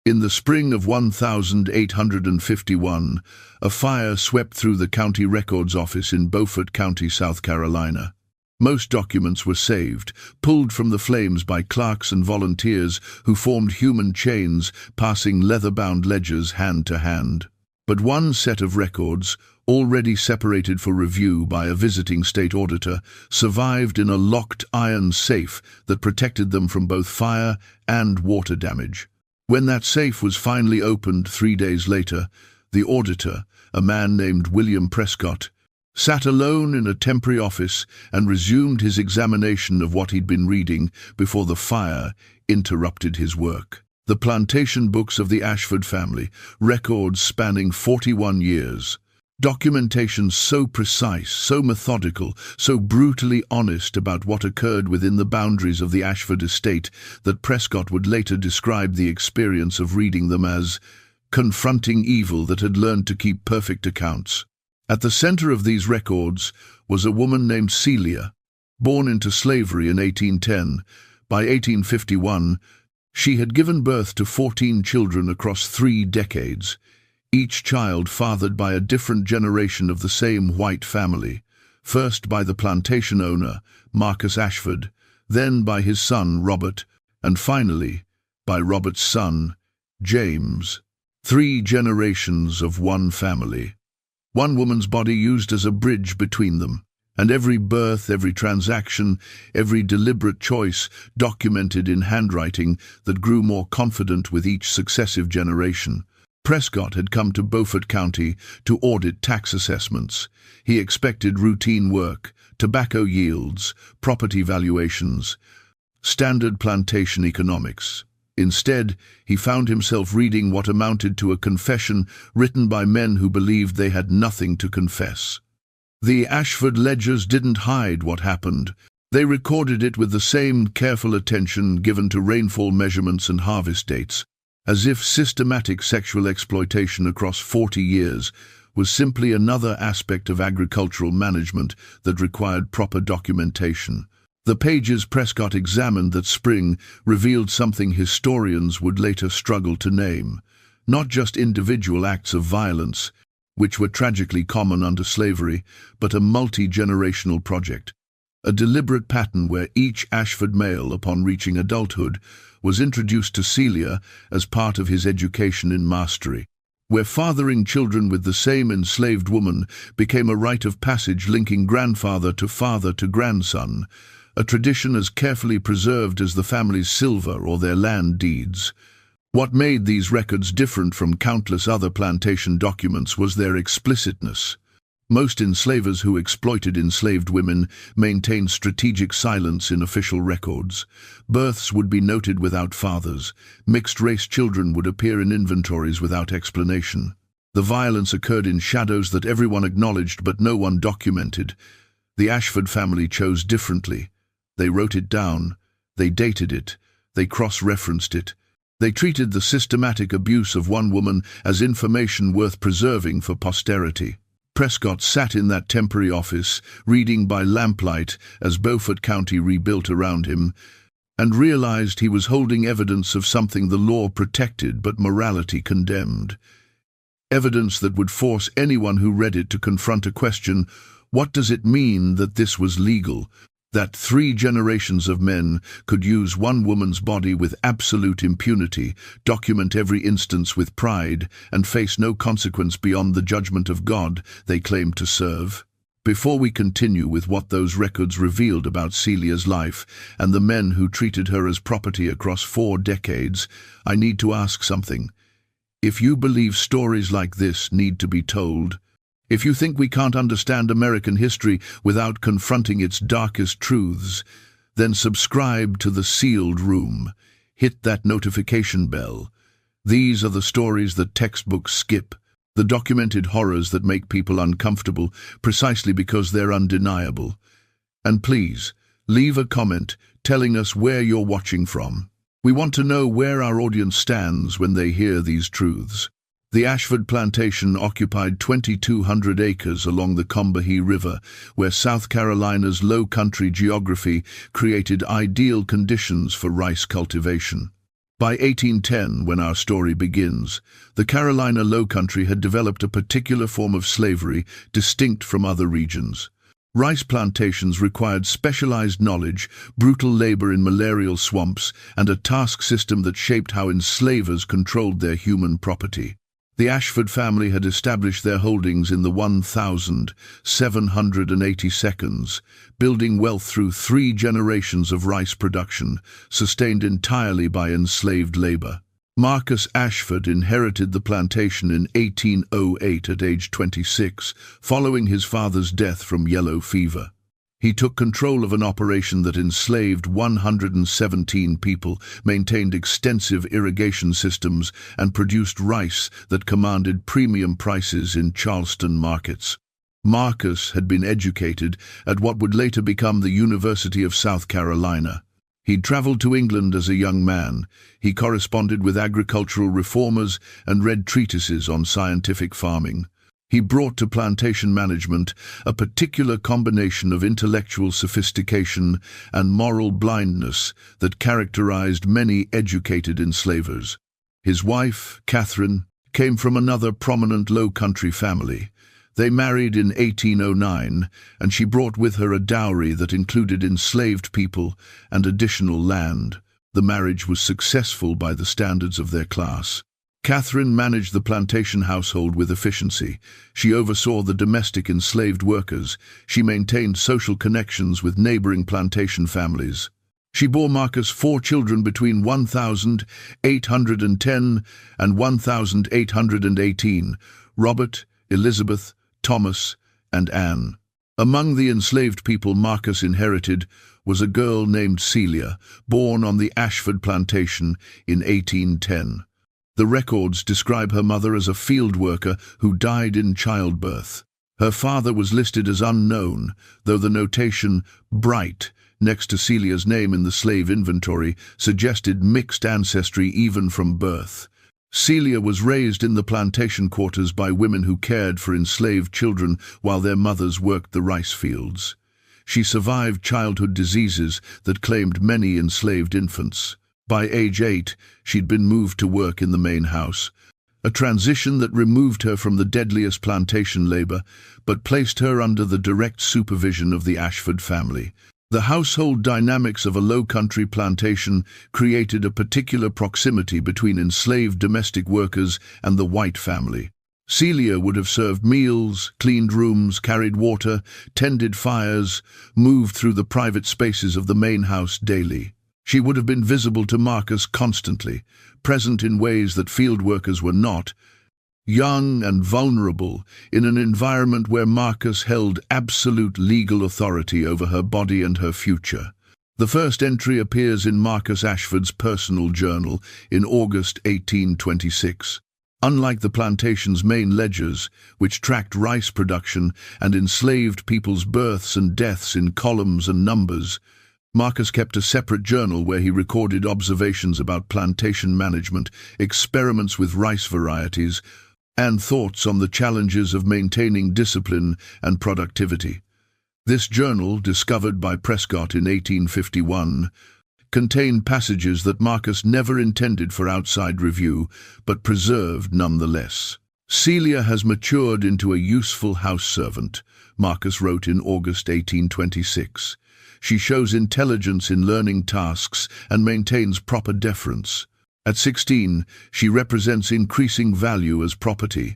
In the spring of 1851, a fire swept through the county records office in Beaufort County, South Carolina. Most documents were saved, pulled from the flames by clerks and volunteers who formed human chains, passing leather-bound ledgers hand to hand. But one set of records, already separated for review by a visiting state auditor, survived in a locked iron safe that protected them from both fire and water damage. When that safe was finally opened 3 days later, the auditor, a man named William Prescott, sat alone in a temporary office and resumed his examination of what he'd been reading before the fire interrupted his work. The plantation books of the Ashford family, records spanning 41 years. Documentation so precise, so methodical, so brutally honest about what occurred within the boundaries of the Ashford estate that Prescott would later describe the experience of reading them as confronting evil that had learned to keep perfect accounts. At the center of these records was a woman named Celia, born into slavery in 1810. By 1851, she had given birth to 14 children across 3 decades, each child fathered by a different generation of the same white family, first by the plantation owner, Marcus Ashford, then by his son, Robert, and finally by Robert's son, James. 3 generations of one family. One woman's body used as a bridge between them, and every birth, every transaction, every deliberate choice documented in handwriting that grew more confident with each successive generation. Prescott had come to Beaufort County to audit tax assessments. He expected routine work, tobacco yields, property valuations, standard plantation economics. Instead, he found himself reading what amounted to a confession written by men who believed they had nothing to confess. The Ashford ledgers didn't hide what happened. They recorded it with the same careful attention given to rainfall measurements and harvest dates, as if systematic sexual exploitation across 40 years was simply another aspect of agricultural management that required proper documentation. The pages Prescott examined that spring revealed something historians would later struggle to name, not just individual acts of violence, which were tragically common under slavery, but a multi-generational project. A deliberate pattern where each Ashford male, upon reaching adulthood, was introduced to Celia as part of his education in mastery, where fathering children with the same enslaved woman became a rite of passage linking grandfather to grandson, a tradition as carefully preserved as the family's silver or their land deeds. What made these records different from countless other plantation documents was their explicitness. Most enslavers who exploited enslaved women maintained strategic silence in official records. Births would be noted without fathers. Mixed-race children would appear in inventories without explanation. The violence occurred in shadows that everyone acknowledged but no one documented. The Ashford family chose differently. They wrote it down. They dated it. They cross-referenced it. They treated the systematic abuse of one woman as information worth preserving for posterity. Prescott sat in that temporary office, reading by lamplight as Beaufort County rebuilt around him, and realized he was holding evidence of something the law protected but morality condemned. Evidence that would force anyone who read it to confront a question: what does it mean that this was legal? That 3 generations of men could use one woman's body with absolute impunity, document every instance with pride, and face no consequence beyond the judgment of God they claimed to serve? Before we continue with what those records revealed about Celia's life and the men who treated her as property across 4 decades, I need to ask something. If you believe stories like this need to be told, if you think we can't understand American history without confronting its darkest truths, then subscribe to The Sealed Room. Hit that notification bell. These are the stories that textbooks skip, the documented horrors that make people uncomfortable precisely because they're undeniable. And please, leave a comment telling us where you're watching from. We want to know where our audience stands when they hear these truths. The Ashford plantation occupied 2,200 acres along the Combahee River, where South Carolina's low-country geography created ideal conditions for rice cultivation. By 1810, when our story begins, the Carolina Lowcountry had developed a particular form of slavery distinct from other regions. Rice plantations required specialized knowledge, brutal labor in malarial swamps, and a task system that shaped how enslavers controlled their human property. The Ashford family had established their holdings in the 1782s, building wealth through 3 generations of rice production, sustained entirely by enslaved labor. Marcus Ashford inherited the plantation in 1808 at age 26, following his father's death from yellow fever. He took control of an operation that enslaved 117 people, maintained extensive irrigation systems, and produced rice that commanded premium prices in Charleston markets. Marcus had been educated at what would later become the University of South Carolina. He'd traveled to England as a young man. He corresponded with agricultural reformers and read treatises on scientific farming. He brought to plantation management a particular combination of intellectual sophistication and moral blindness that characterized many educated enslavers. His wife, Catherine, came from another prominent low-country family. They married in 1809, and she brought with her a dowry that included enslaved people and additional land. The marriage was successful by the standards of their class. Catherine managed the plantation household with efficiency. She oversaw the domestic enslaved workers. She maintained social connections with neighboring plantation families. She bore Marcus 4 children between 1810 and 1818, Robert, Elizabeth, Thomas, and Anne. Among the enslaved people Marcus inherited was a girl named Celia, born on the Ashford plantation in 1810. The records describe her mother as a field worker who died in childbirth. Her father was listed as unknown, though the notation "Bright" next to Celia's name in the slave inventory suggested mixed ancestry even from birth. Celia was raised in the plantation quarters by women who cared for enslaved children while their mothers worked the rice fields. She survived childhood diseases that claimed many enslaved infants. By age 8, she'd been moved to work in the main house, a transition that removed her from the deadliest plantation labor, but placed her under the direct supervision of the Ashford family. The household dynamics of a low-country plantation created a particular proximity between enslaved domestic workers and the white family. Celia would have served meals, cleaned rooms, carried water, tended fires, moved through the private spaces of the main house daily. She would have been visible to Marcus constantly, present in ways that field workers were not, young and vulnerable, in an environment where Marcus held absolute legal authority over her body and her future. The first entry appears in Marcus Ashford's personal journal in August 1826. Unlike the plantation's main ledgers, which tracked rice production and enslaved people's births and deaths in columns and numbers, Marcus kept a separate journal where he recorded observations about plantation management, experiments with rice varieties, and thoughts on the challenges of maintaining discipline and productivity. This journal, discovered by Prescott in 1851, contained passages that Marcus never intended for outside review, but preserved nonetheless. "Celia has matured into a useful house servant," Marcus wrote in August 1826. "She shows intelligence in learning tasks and maintains proper deference. At 16, she represents increasing value as property,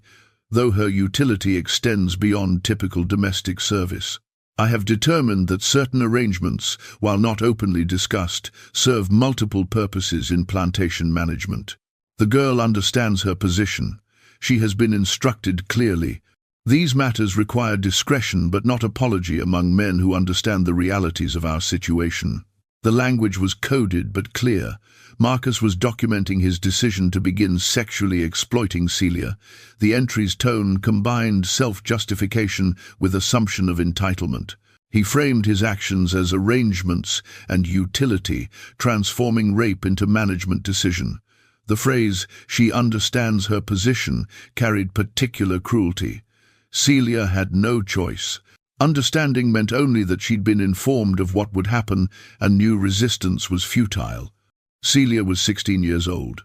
though her utility extends beyond typical domestic service. I have determined that certain arrangements, while not openly discussed, serve multiple purposes in plantation management. The girl understands her position. She has been instructed clearly. These matters require discretion but not apology among men who understand the realities of our situation." The language was coded but clear. Marcus was documenting his decision to begin sexually exploiting Celia. The entry's tone combined self-justification with assumption of entitlement. He framed his actions as arrangements and utility, transforming rape into management decision. The phrase, "she understands her position," carried particular cruelty. Celia had no choice. Understanding meant only that she'd been informed of what would happen and knew resistance was futile. Celia was 16 years old.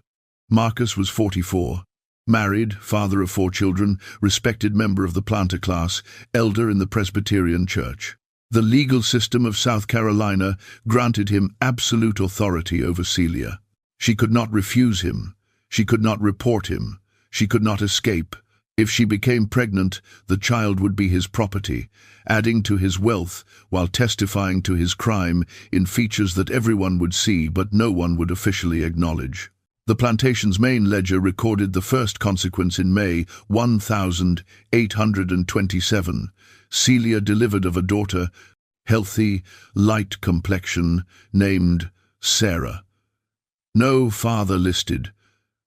Marcus was 44. Married, father of 4 children, respected member of the planter class, elder in the Presbyterian Church. The legal system of South Carolina granted him absolute authority over Celia. She could not refuse him. She could not report him. She could not escape. If she became pregnant, the child would be his property, adding to his wealth while testifying to his crime in features that everyone would see but no one would officially acknowledge. The plantation's main ledger recorded the first consequence in May 1827. Celia delivered of a daughter, healthy, light complexion, named Sarah. No father listed.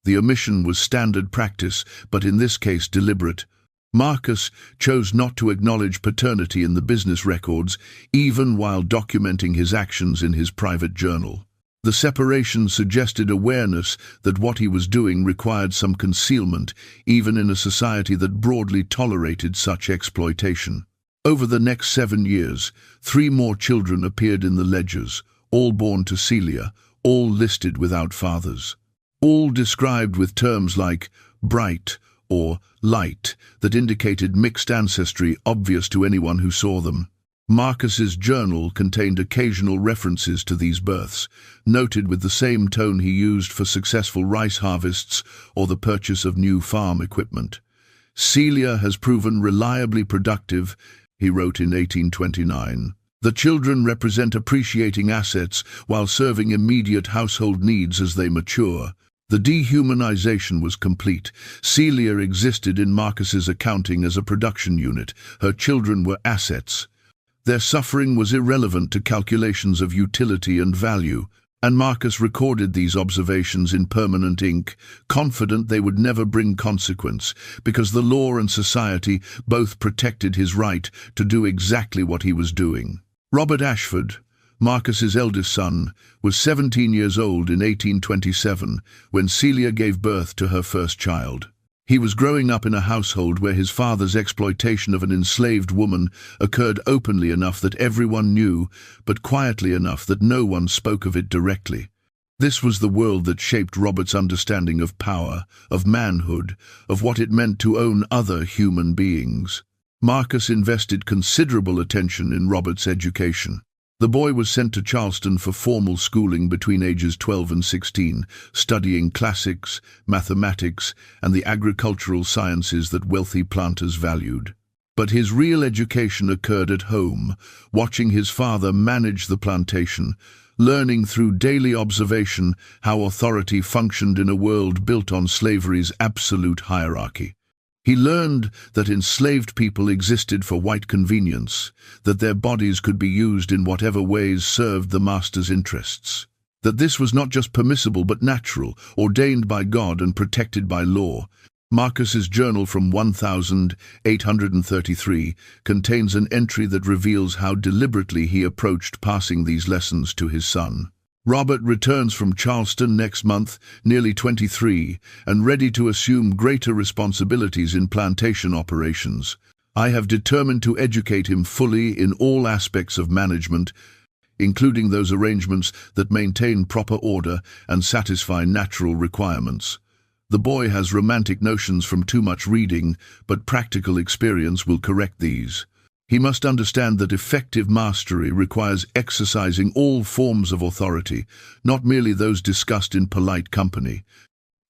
The omission was standard practice, but in this case deliberate. Marcus chose not to acknowledge paternity in the business records, even while documenting his actions in his private journal. The separation suggested awareness that what he was doing required some concealment, even in a society that broadly tolerated such exploitation. Over the next 7 years, 3 more children appeared in the ledgers, all born to Celia, all listed without fathers. All described with terms like bright or light that indicated mixed ancestry obvious to anyone who saw them. Marcus's journal contained occasional references to these births, noted with the same tone he used for successful rice harvests or the purchase of new farm equipment. Celia has proven reliably productive, he wrote in 1829. The children represent appreciating assets while serving immediate household needs as they mature. The dehumanization was complete. Celia existed in Marcus's accounting as a production unit. Her children were assets. Their suffering was irrelevant to calculations of utility and value, and Marcus recorded these observations in permanent ink, confident they would never bring consequence, because the law and society both protected his right to do exactly what he was doing. Robert Ashford, Marcus's eldest son, was 17 years old in 1827 when Celia gave birth to her first child. He was growing up in a household where his father's exploitation of an enslaved woman occurred openly enough that everyone knew, but quietly enough that no one spoke of it directly. This was the world that shaped Robert's understanding of power, of manhood, of what it meant to own other human beings. Marcus invested considerable attention in Robert's education. The boy was sent to Charleston for formal schooling between ages 12 and 16, studying classics, mathematics, and the agricultural sciences that wealthy planters valued. But his real education occurred at home, watching his father manage the plantation, learning through daily observation how authority functioned in a world built on slavery's absolute hierarchy. He learned that enslaved people existed for white convenience, that their bodies could be used in whatever ways served the master's interests, that this was not just permissible but natural, ordained by God and protected by law. Marcus's journal from 1833 contains an entry that reveals how deliberately he approached passing these lessons to his son. Robert returns from Charleston next month, nearly 23, and ready to assume greater responsibilities in plantation operations. I have determined to educate him fully in all aspects of management, including those arrangements that maintain proper order and satisfy natural requirements. The boy has romantic notions from too much reading, but practical experience will correct these. He must understand that effective mastery requires exercising all forms of authority, not merely those discussed in polite company.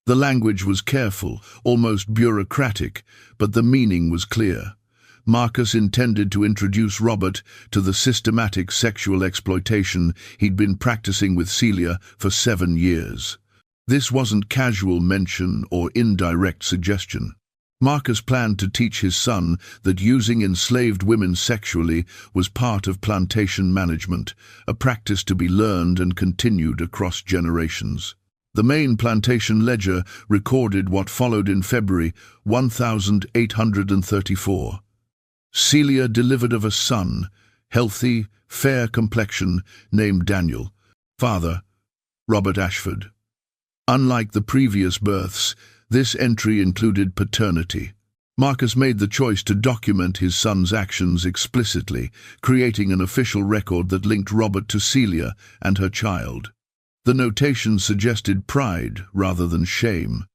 The language was careful, almost bureaucratic, but the meaning was clear. Marcus intended to introduce Robert to the systematic sexual exploitation he'd been practicing with Celia for 7 years. This wasn't casual mention or indirect suggestion. Marcus planned to teach his son that using enslaved women sexually was part of plantation management, a practice to be learned and continued across generations. The main plantation ledger recorded what followed in February 1834. Celia delivered of a son, healthy, fair complexion, named Daniel. Father, Robert Ashford. Unlike the previous births, this entry included paternity. Marcus made the choice to document his son's actions explicitly, creating an official record that linked Robert to Celia and her child. The notation suggested pride rather than shame,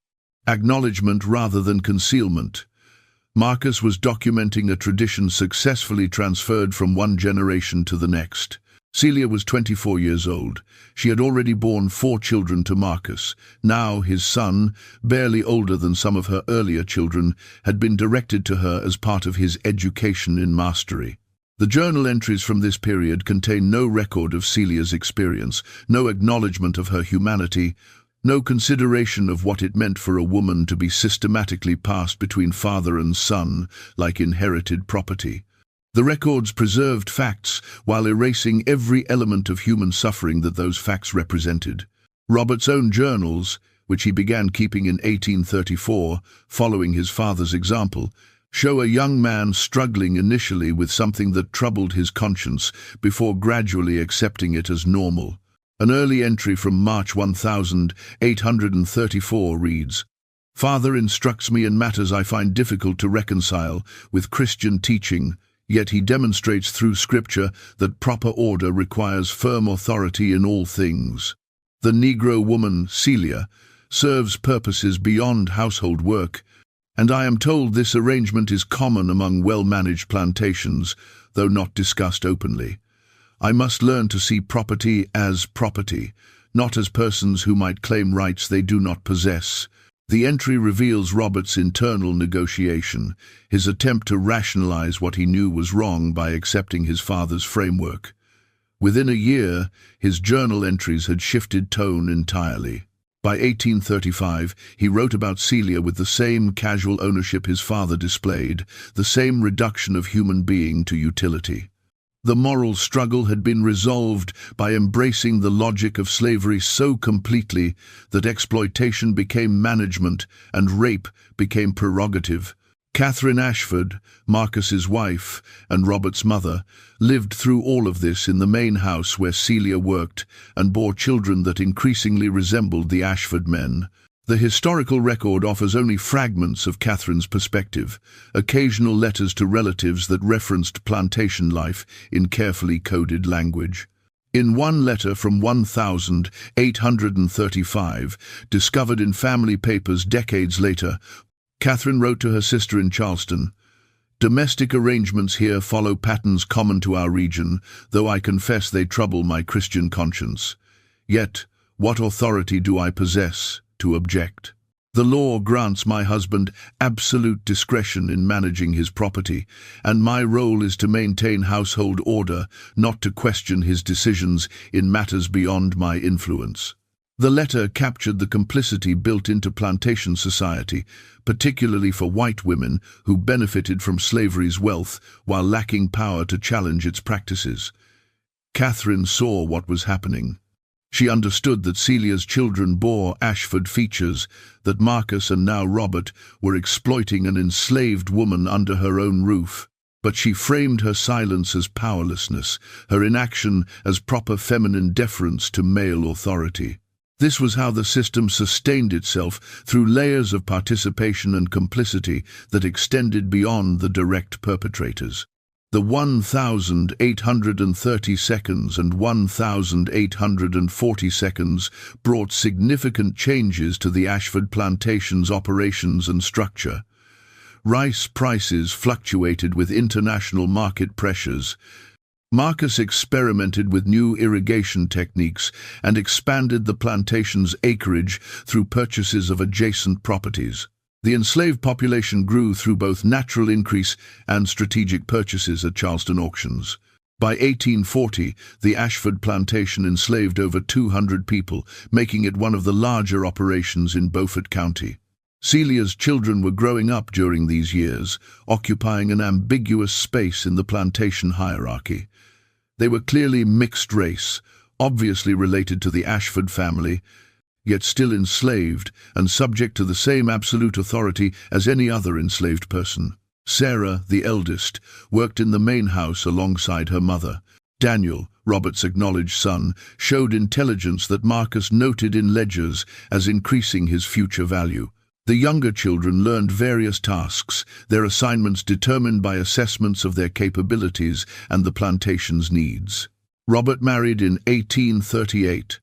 acknowledgement rather than concealment. Marcus was documenting a tradition successfully transferred from one generation to the next. Celia was 24 years old. She had already borne 4 children to Marcus. Now his son, barely older than some of her earlier children, had been directed to her as part of his education in mastery. The journal entries from this period contain no record of Celia's experience, no acknowledgement of her humanity, no consideration of what it meant for a woman to be systematically passed between father and son like inherited property. The records preserved facts while erasing every element of human suffering that those facts represented. Robert's own journals, which he began keeping in 1834, following his father's example, show a young man struggling initially with something that troubled his conscience before gradually accepting it as normal. An early entry from March 1834 reads, "Father instructs me in matters I find difficult to reconcile with Christian teaching, yet he demonstrates through Scripture that proper order requires firm authority in all things. The Negro woman, Celia, serves purposes beyond household work, and I am told this arrangement is common among well-managed plantations, though not discussed openly. I must learn to see property as property, not as persons who might claim rights they do not possess." The entry reveals Robert's internal negotiation, his attempt to rationalize what he knew was wrong by accepting his father's framework. Within a year, his journal entries had shifted tone entirely. By 1835, he wrote about Celia with the same casual ownership his father displayed, the same reduction of human being to utility. The moral struggle had been resolved by embracing the logic of slavery so completely that exploitation became management and rape became prerogative. Catherine Ashford, Marcus's wife and Robert's mother, lived through all of this in the main house where Celia worked and bore children that increasingly resembled the Ashford men. The historical record offers only fragments of Catherine's perspective, occasional letters to relatives that referenced plantation life in carefully coded language. In one letter from 1835, discovered in family papers decades later, Catherine wrote to her sister in Charleston, "Domestic arrangements here follow patterns common to our region, though I confess they trouble my Christian conscience. Yet, what authority do I possess to object? The law grants my husband absolute discretion in managing his property, and my role is to maintain household order, not to question his decisions in matters beyond my influence." The letter captured the complicity built into plantation society, particularly for white women who benefited from slavery's wealth while lacking power to challenge its practices. Catherine saw what was happening. She understood that Celia's children bore Ashford features, that Marcus and now Robert were exploiting an enslaved woman under her own roof. But she framed her silence as powerlessness, her inaction as proper feminine deference to male authority. This was how the system sustained itself, through layers of participation and complicity that extended beyond the direct perpetrators. The 1830 seconds and 1840 seconds brought significant changes to the Ashford plantation's operations and structure. Rice prices fluctuated with international market pressures. Marcus experimented with new irrigation techniques and expanded the plantation's acreage through purchases of adjacent properties. The enslaved population grew through both natural increase and strategic purchases at Charleston auctions. By 1840, the Ashford plantation enslaved over 200 people, making it one of the larger operations in Beaufort County. Celia's children were growing up during these years, occupying an ambiguous space in the plantation hierarchy. They were clearly mixed race, obviously related to the Ashford family, yet still enslaved and subject to the same absolute authority as any other enslaved person. Sarah, the eldest, worked in the main house alongside her mother. Daniel, Robert's acknowledged son, showed intelligence that Marcus noted in ledgers as increasing his future value. The younger children learned various tasks, their assignments determined by assessments of their capabilities and the plantation's needs. Robert married in 1838.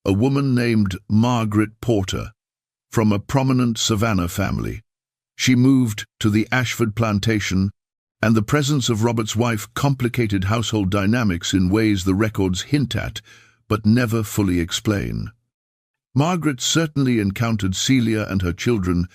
a woman named Margaret Porter, from a prominent Savannah family. She moved to the Ashford plantation, and the presence of Robert's wife complicated household dynamics in ways the records hint at, but never fully explain. Margaret certainly encountered Celia and her children.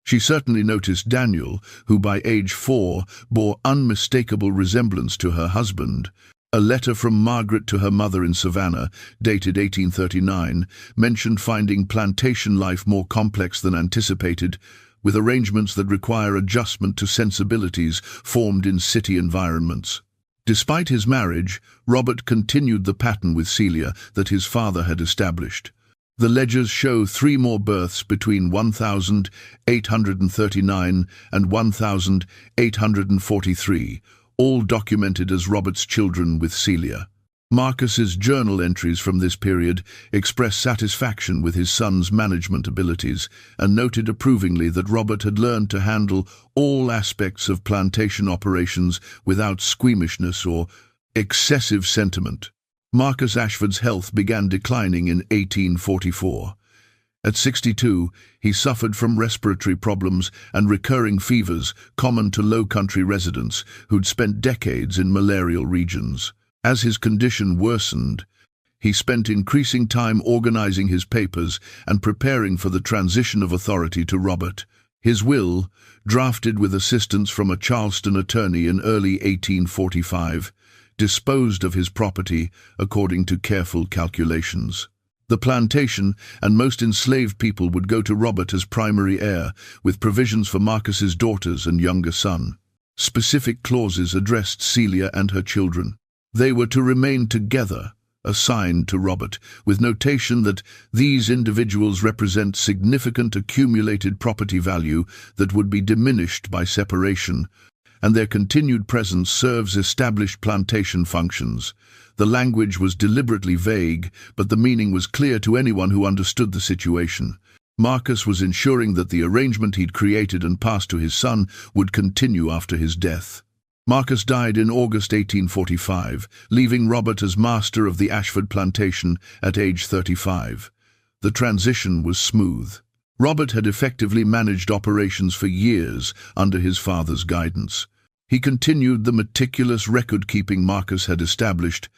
She certainly noticed Daniel, who by age 4 bore unmistakable resemblance to her husband. A letter from Margaret to her mother in Savannah, dated 1839, mentioned finding plantation life more complex than anticipated, with arrangements that require adjustment to sensibilities formed in city environments. Despite his marriage, Robert continued the pattern with Celia that his father had established. The ledgers show 3 more births between 1839 and 1843, all documented as Robert's children with Celia. Marcus's journal entries from this period express satisfaction with his son's management abilities and noted approvingly that Robert had learned to handle all aspects of plantation operations without squeamishness or excessive sentiment. Marcus Ashford's health began declining in 1844. At 62, he suffered from respiratory problems and recurring fevers common to low-country residents who'd spent decades in malarial regions. As his condition worsened, he spent increasing time organizing his papers and preparing for the transition of authority to Robert. His will, drafted with assistance from a Charleston attorney in early 1845, disposed of his property according to careful calculations. The plantation and most enslaved people would go to Robert as primary heir, with provisions for Marcus's daughters and younger son. Specific clauses addressed Celia and her children. They were to remain together, assigned to Robert, with notation that these individuals represent significant accumulated property value that would be diminished by separation, and their continued presence serves established plantation functions. The language was deliberately vague, but the meaning was clear to anyone who understood the situation. Marcus was ensuring that the arrangement he'd created and passed to his son would continue after his death. Marcus died in August 1845, leaving Robert as master of the Ashford plantation at age 35. The transition was smooth. Robert had effectively managed operations for years under his father's guidance. He continued the meticulous record-keeping Marcus had established,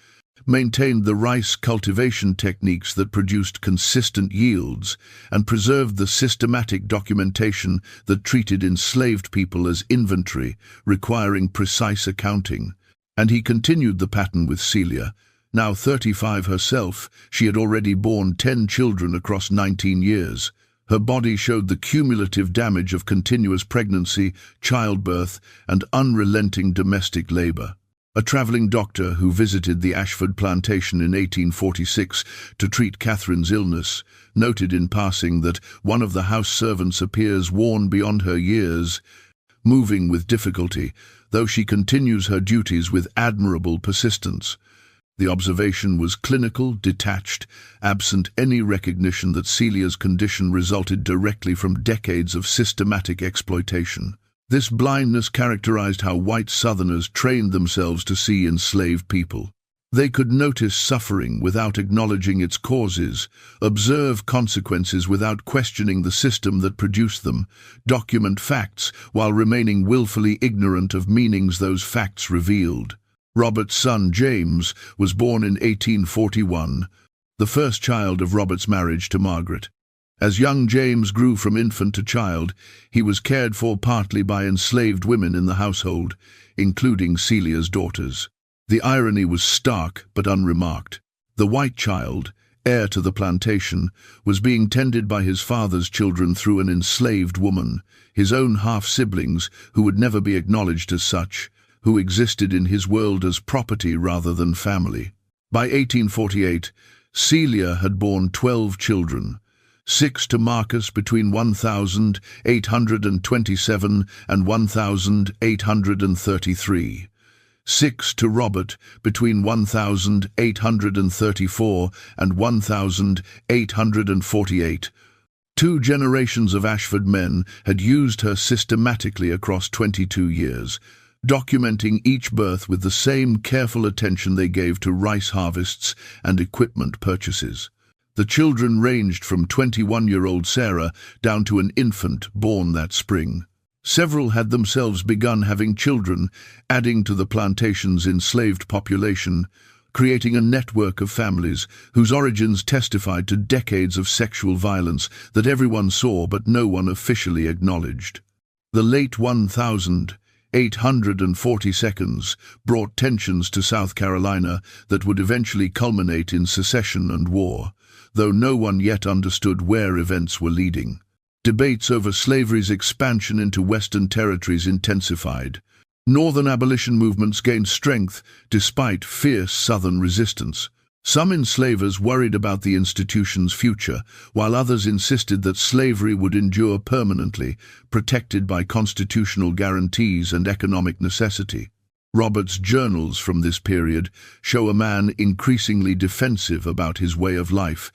maintained the rice cultivation techniques that produced consistent yields, and preserved the systematic documentation that treated enslaved people as inventory, requiring precise accounting. And he continued the pattern with Celia. Now 35 herself, she had already borne 10 children across 19 years. Her body showed the cumulative damage of continuous pregnancy, childbirth, and unrelenting domestic labor. A traveling doctor who visited the Ashford plantation in 1846 to treat Catherine's illness noted in passing that one of the house servants appears worn beyond her years, moving with difficulty, though she continues her duties with admirable persistence. The observation was clinical, detached, absent any recognition that Celia's condition resulted directly from decades of systematic exploitation. This blindness characterized how white Southerners trained themselves to see enslaved people. They could notice suffering without acknowledging its causes, observe consequences without questioning the system that produced them, document facts while remaining willfully ignorant of meanings those facts revealed. Robert's son, James, was born in 1841, the first child of Robert's marriage to Margaret. As young James grew from infant to child, he was cared for partly by enslaved women in the household, including Celia's daughters. The irony was stark but unremarked. The white child, heir to the plantation, was being tended by his father's children through an enslaved woman, his own half-siblings who would never be acknowledged as such, who existed in his world as property rather than family. By 1848, Celia had borne 12 children, 6 to Marcus between 1827 and 1833, 6 to Robert between 1834 and 1848. 2 generations of Ashford men had used her systematically across 22 years, documenting each birth with the same careful attention they gave to rice harvests and equipment purchases. The children ranged from 21-year-old Sarah down to an infant born that spring. Several had themselves begun having children, adding to the plantation's enslaved population, creating a network of families whose origins testified to decades of sexual violence that everyone saw but no one officially acknowledged. The late 1842 brought tensions to South Carolina that would eventually culminate in secession and war, though no one yet understood where events were leading. Debates over slavery's expansion into Western territories intensified. Northern abolition movements gained strength despite fierce Southern resistance. Some enslavers worried about the institution's future, while others insisted that slavery would endure permanently, protected by constitutional guarantees and economic necessity. Robert's journals from this period show a man increasingly defensive about his way of life,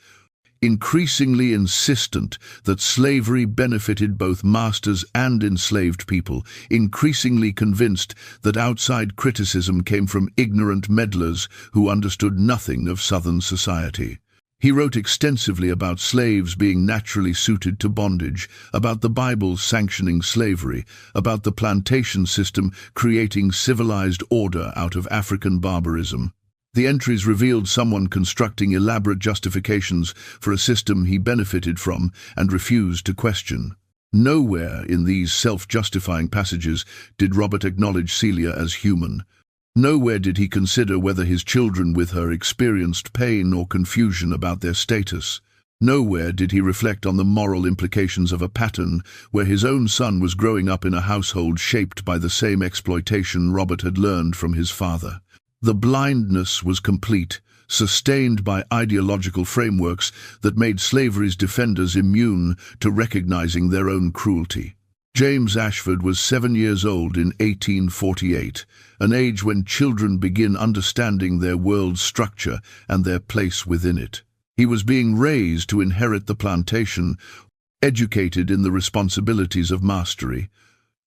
increasingly insistent that slavery benefited both masters and enslaved people, increasingly convinced that outside criticism came from ignorant meddlers who understood nothing of Southern society. He wrote extensively about slaves being naturally suited to bondage, about the Bible sanctioning slavery, about the plantation system creating civilized order out of African barbarism. The entries revealed someone constructing elaborate justifications for a system he benefited from and refused to question. Nowhere in these self-justifying passages did Robert acknowledge Celia as human. Nowhere did he consider whether his children with her experienced pain or confusion about their status. Nowhere did he reflect on the moral implications of a pattern where his own son was growing up in a household shaped by the same exploitation Robert had learned from his father. The blindness was complete, sustained by ideological frameworks that made slavery's defenders immune to recognizing their own cruelty. James Ashford was 7 years old in 1848, an age when children begin understanding their world's structure and their place within it. He was being raised to inherit the plantation, educated in the responsibilities of mastery,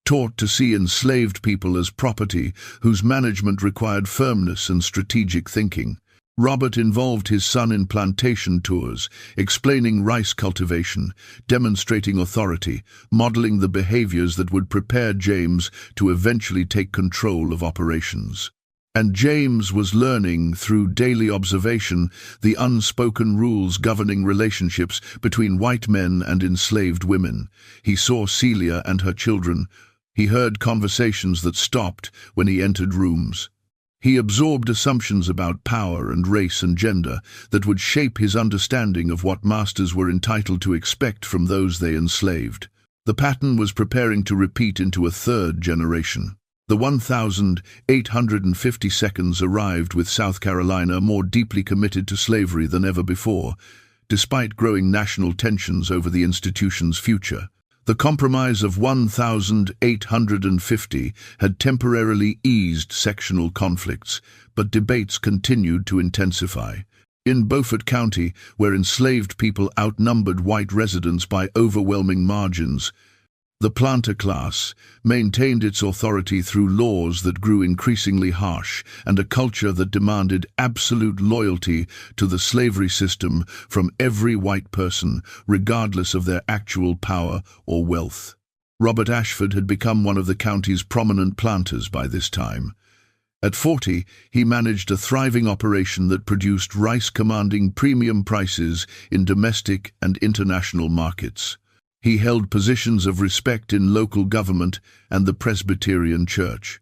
taught to see enslaved people as property whose management required firmness and strategic thinking. Robert involved his son in plantation tours, explaining rice cultivation, demonstrating authority, modeling the behaviors that would prepare James to eventually take control of operations. And James was learning through daily observation the unspoken rules governing relationships between white men and enslaved women. He saw Celia and her children. He heard conversations that stopped when he entered rooms. He absorbed assumptions about power and race and gender that would shape his understanding of what masters were entitled to expect from those they enslaved. The pattern was preparing to repeat into a third generation. The 1852 arrived with South Carolina more deeply committed to slavery than ever before, despite growing national tensions over the institution's future. The Compromise of 1850 had temporarily eased sectional conflicts, but debates continued to intensify. In Beaufort County, where enslaved people outnumbered white residents by overwhelming margins, the planter class maintained its authority through laws that grew increasingly harsh and a culture that demanded absolute loyalty to the slavery system from every white person, regardless of their actual power or wealth. Robert Ashford had become one of the county's prominent planters by this time. At 40, he managed a thriving operation that produced rice commanding premium prices in domestic and international markets. He held positions of respect in local government and the Presbyterian Church.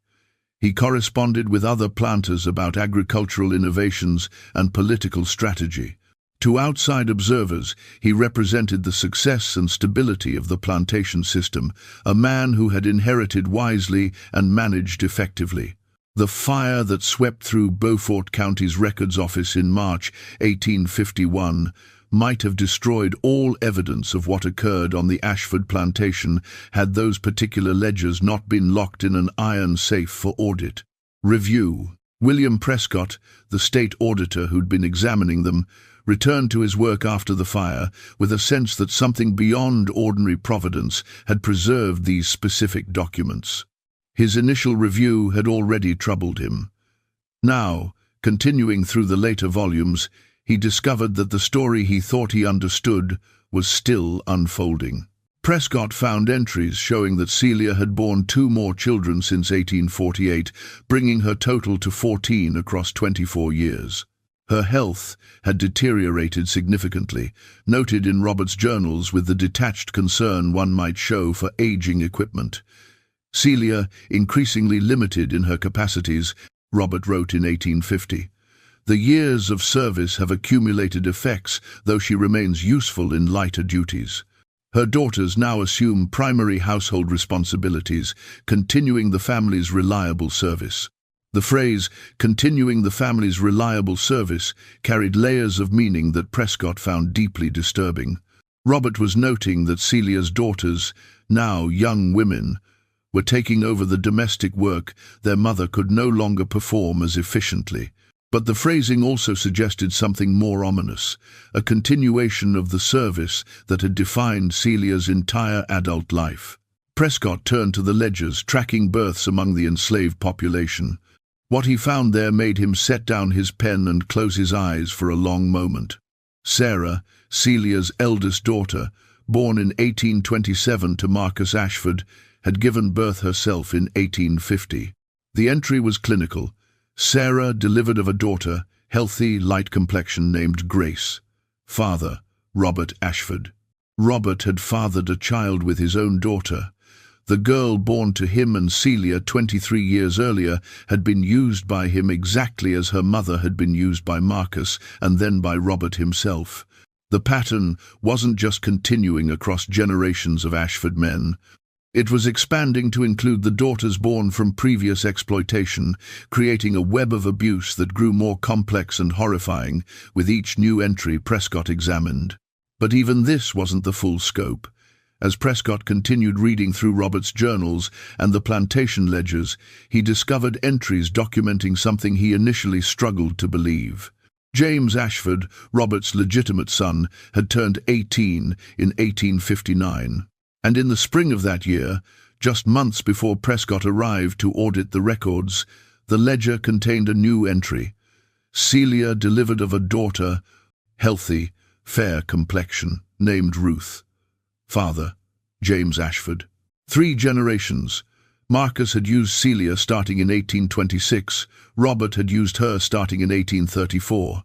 He corresponded with other planters about agricultural innovations and political strategy. To outside observers, he represented the success and stability of the plantation system, a man who had inherited wisely and managed effectively. The fire that swept through Beaufort County's records office in March 1851 might have destroyed all evidence of what occurred on the Ashford plantation had those particular ledgers not been locked in an iron safe for audit. Review. William Prescott, the state auditor who'd been examining them, returned to his work after the fire with a sense that something beyond ordinary providence had preserved these specific documents. His initial review had already troubled him. Now, continuing through the later volumes, he discovered that the story he thought he understood was still unfolding. Prescott found entries showing that Celia had borne 2 more children since 1848, bringing her total to 14 across 24 years. Her health had deteriorated significantly, noted in Robert's journals with the detached concern one might show for aging equipment. Celia, increasingly limited in her capacities, Robert wrote in 1850. The years of service have accumulated effects, though she remains useful in lighter duties. Her daughters now assume primary household responsibilities, continuing the family's reliable service. The phrase, continuing the family's reliable service, carried layers of meaning that Prescott found deeply disturbing. Robert was noting that Celia's daughters, now young women, were taking over the domestic work their mother could no longer perform as efficiently. But the phrasing also suggested something more ominous, a continuation of the service that had defined Celia's entire adult life. Prescott turned to the ledgers, tracking births among the enslaved population. What he found there made him set down his pen and close his eyes for a long moment. Sarah, Celia's eldest daughter, born in 1827 to Marcus Ashford, had given birth herself in 1850. The entry was clinical. Sarah delivered of a daughter, healthy, light complexion, named Grace. Father, Robert Ashford. Robert had fathered a child with his own daughter. The girl born to him and Celia 23 years earlier had been used by him exactly as her mother had been used by Marcus and then by Robert himself. The pattern wasn't just continuing across generations of Ashford men. It was expanding to include the daughters born from previous exploitation, creating a web of abuse that grew more complex and horrifying with each new entry Prescott examined. But even this wasn't the full scope. As Prescott continued reading through Robert's journals and the plantation ledgers, he discovered entries documenting something he initially struggled to believe. James Ashford, Robert's legitimate son, had turned 18 in 1859. And in the spring of that year, just months before Prescott arrived to audit the records, the ledger contained a new entry. Celia delivered of a daughter, healthy, fair complexion, named Ruth. Father, James Ashford. 3 generations. Marcus had used Celia starting in 1826, Robert had used her starting in 1834.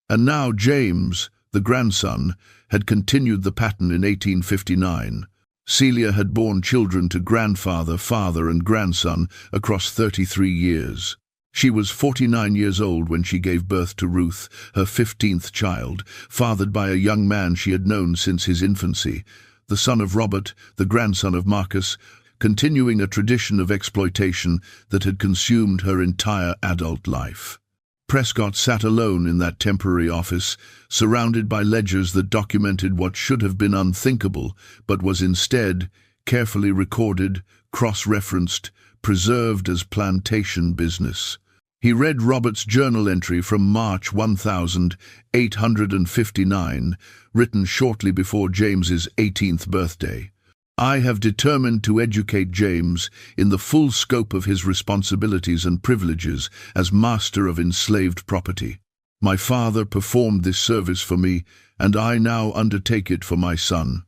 And now James, the grandson, had continued the pattern in 1859. Celia had borne children to grandfather, father and grandson across 33 years. She was 49 years old when she gave birth to Ruth, her 15th child, fathered by a young man she had known since his infancy, the son of Robert, the grandson of Marcus, continuing a tradition of exploitation that had consumed her entire adult life. Prescott sat alone in that temporary office, surrounded by ledgers that documented what should have been unthinkable, but was instead carefully recorded, cross-referenced, preserved as plantation business. He read Robert's journal entry from March 1859, written shortly before James's 18th birthday. I have determined to educate James in the full scope of his responsibilities and privileges as master of enslaved property. My father performed this service for me, and I now undertake it for my son.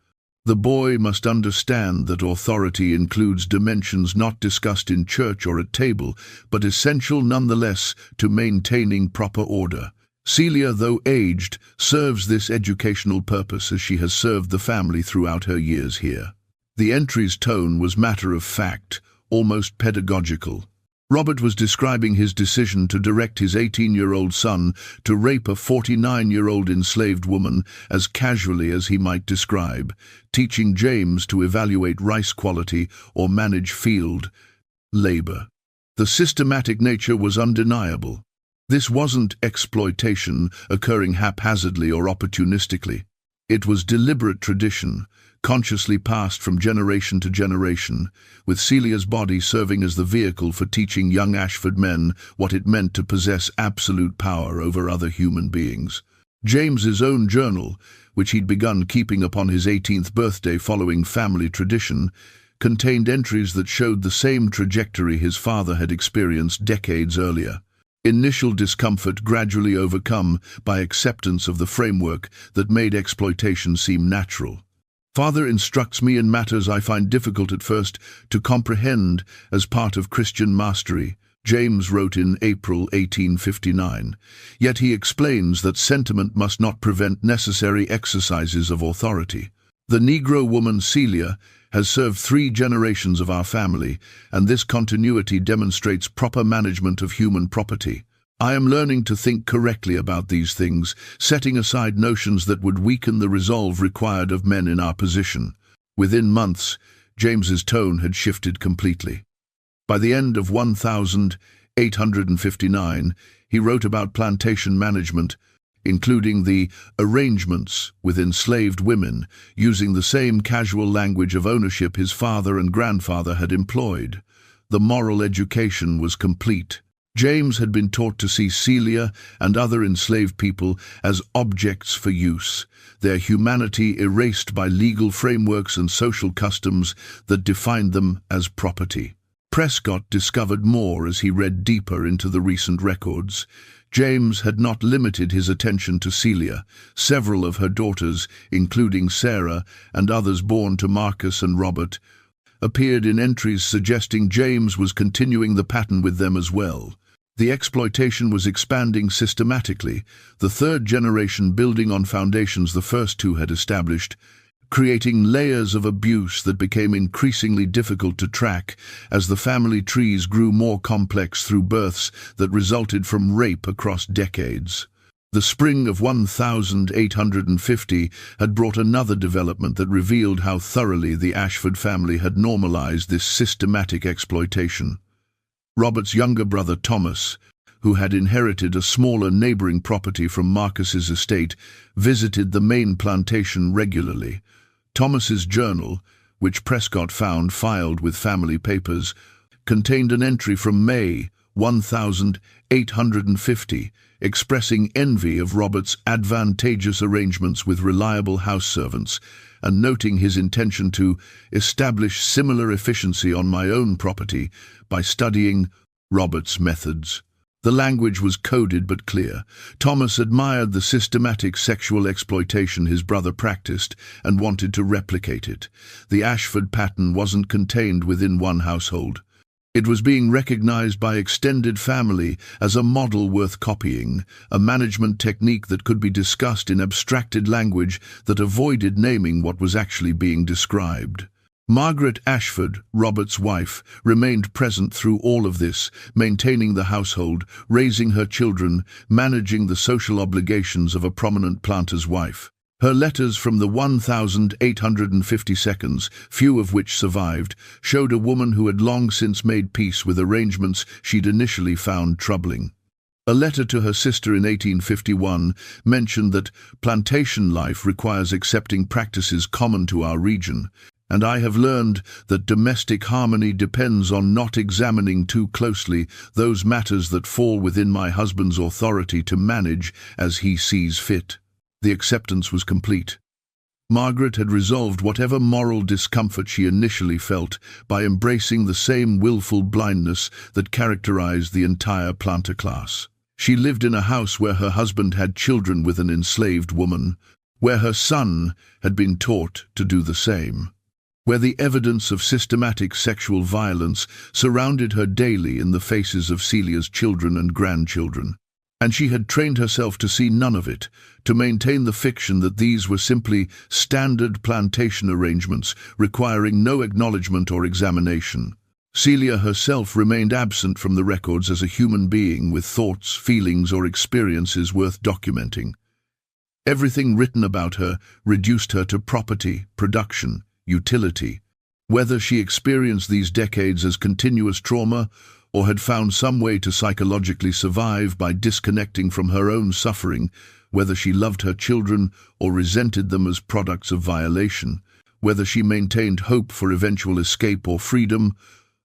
The boy must understand that authority includes dimensions not discussed in church or at table, but essential nonetheless to maintaining proper order. Celia, though aged, serves this educational purpose as she has served the family throughout her years here. The entry's tone was matter-of-fact, almost pedagogical. Robert was describing his decision to direct his 18-year-old son to rape a 49-year-old enslaved woman as casually as he might describe, teaching James to evaluate rice quality or manage field labor. The systematic nature was undeniable. This wasn't exploitation occurring haphazardly or opportunistically. It was deliberate tradition, consciously passed from generation to generation, with Celia's body serving as the vehicle for teaching young Ashford men what it meant to possess absolute power over other human beings. James's own journal, which he'd begun keeping upon his 18th birthday following family tradition, contained entries that showed the same trajectory his father had experienced decades earlier. initial discomfort gradually overcome by acceptance of the framework that made exploitation seem natural. Father instructs me in matters I find difficult at first to comprehend as part of Christian mastery, James wrote in April 1859, yet he explains that sentiment must not prevent necessary exercises of authority. The Negro woman Celia has served 3 generations of our family, and this continuity demonstrates proper management of human property. I am learning to think correctly about these things, setting aside notions that would weaken the resolve required of men in our position. Within months, James's tone had shifted completely. By the end of 1859, he wrote about plantation management, including the arrangements with enslaved women, using the same casual language of ownership his father and grandfather had employed. The moral education was complete. James had been taught to see Celia and other enslaved people as objects for use, their humanity erased by legal frameworks and social customs that defined them as property. Prescott discovered more as he read deeper into the recent records. James had not limited his attention to Celia. Several of her daughters, including Sarah and others born to Marcus and Robert, appeared in entries suggesting James was continuing the pattern with them as well. The exploitation was expanding systematically, the 3rd generation building on foundations the first 2 had established, creating layers of abuse that became increasingly difficult to track as the family trees grew more complex through births that resulted from rape across decades. The spring of 1850 had brought another development that revealed how thoroughly the Ashford family had normalized this systematic exploitation. Robert's younger brother Thomas, who had inherited a smaller neighboring property from Marcus's estate, visited the main plantation regularly. Thomas's journal, which Prescott found filed with family papers, contained an entry from May 1850, expressing envy of Robert's advantageous arrangements with reliable house servants, and noting his intention to establish similar efficiency on my own property by studying Robert's methods. The language was coded but clear. Thomas admired the systematic sexual exploitation his brother practiced and wanted to replicate it. The Ashford pattern wasn't contained within one household. It was being recognized by extended family as a model worth copying, a management technique that could be discussed in abstracted language that avoided naming what was actually being described. Margaret Ashford, Robert's wife, remained present through all of this, maintaining the household, raising her children, managing the social obligations of a prominent planter's wife. Her letters from the 1852, few of which survived, showed a woman who had long since made peace with arrangements she'd initially found troubling. A letter to her sister in 1851 mentioned that plantation life requires accepting practices common to our region, and I have learned that domestic harmony depends on not examining too closely those matters that fall within my husband's authority to manage as he sees fit. The acceptance was complete. Margaret had resolved whatever moral discomfort she initially felt by embracing the same willful blindness that characterized the entire planter class. She lived in a house where her husband had children with an enslaved woman, where her son had been taught to do the same, where the evidence of systematic sexual violence surrounded her daily in the faces of Celia's children and grandchildren. And she had trained herself to see none of it, to maintain the fiction that these were simply standard plantation arrangements requiring no acknowledgement or examination. Celia herself remained absent from the records as a human being with thoughts, feelings, or experiences worth documenting. Everything written about her reduced her to property, production, utility. Whether she experienced these decades as continuous trauma or had found some way to psychologically survive by disconnecting from her own suffering, whether she loved her children or resented them as products of violation, whether she maintained hope for eventual escape or freedom,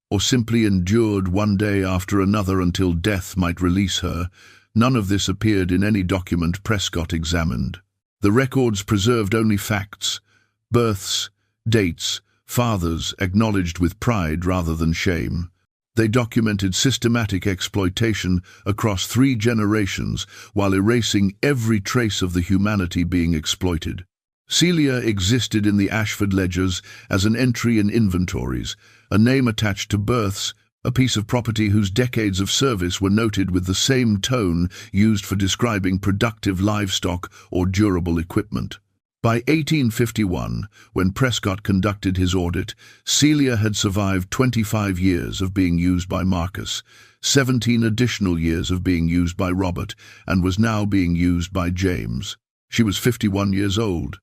or simply endured one day after another until death might release her, none of this appeared in any document Prescott examined. The records preserved only facts, births, dates, fathers acknowledged with pride rather than shame. They documented systematic exploitation across 3 generations while erasing every trace of the humanity being exploited. Celia existed in the Ashford ledgers as an entry in inventories, a name attached to births, a piece of property whose decades of service were noted with the same tone used for describing productive livestock or durable equipment. By 1851, when Prescott conducted his audit, Celia had survived 25 years of being used by Marcus, 17 additional years of being used by Robert, and was now being used by James. She was 51 years old.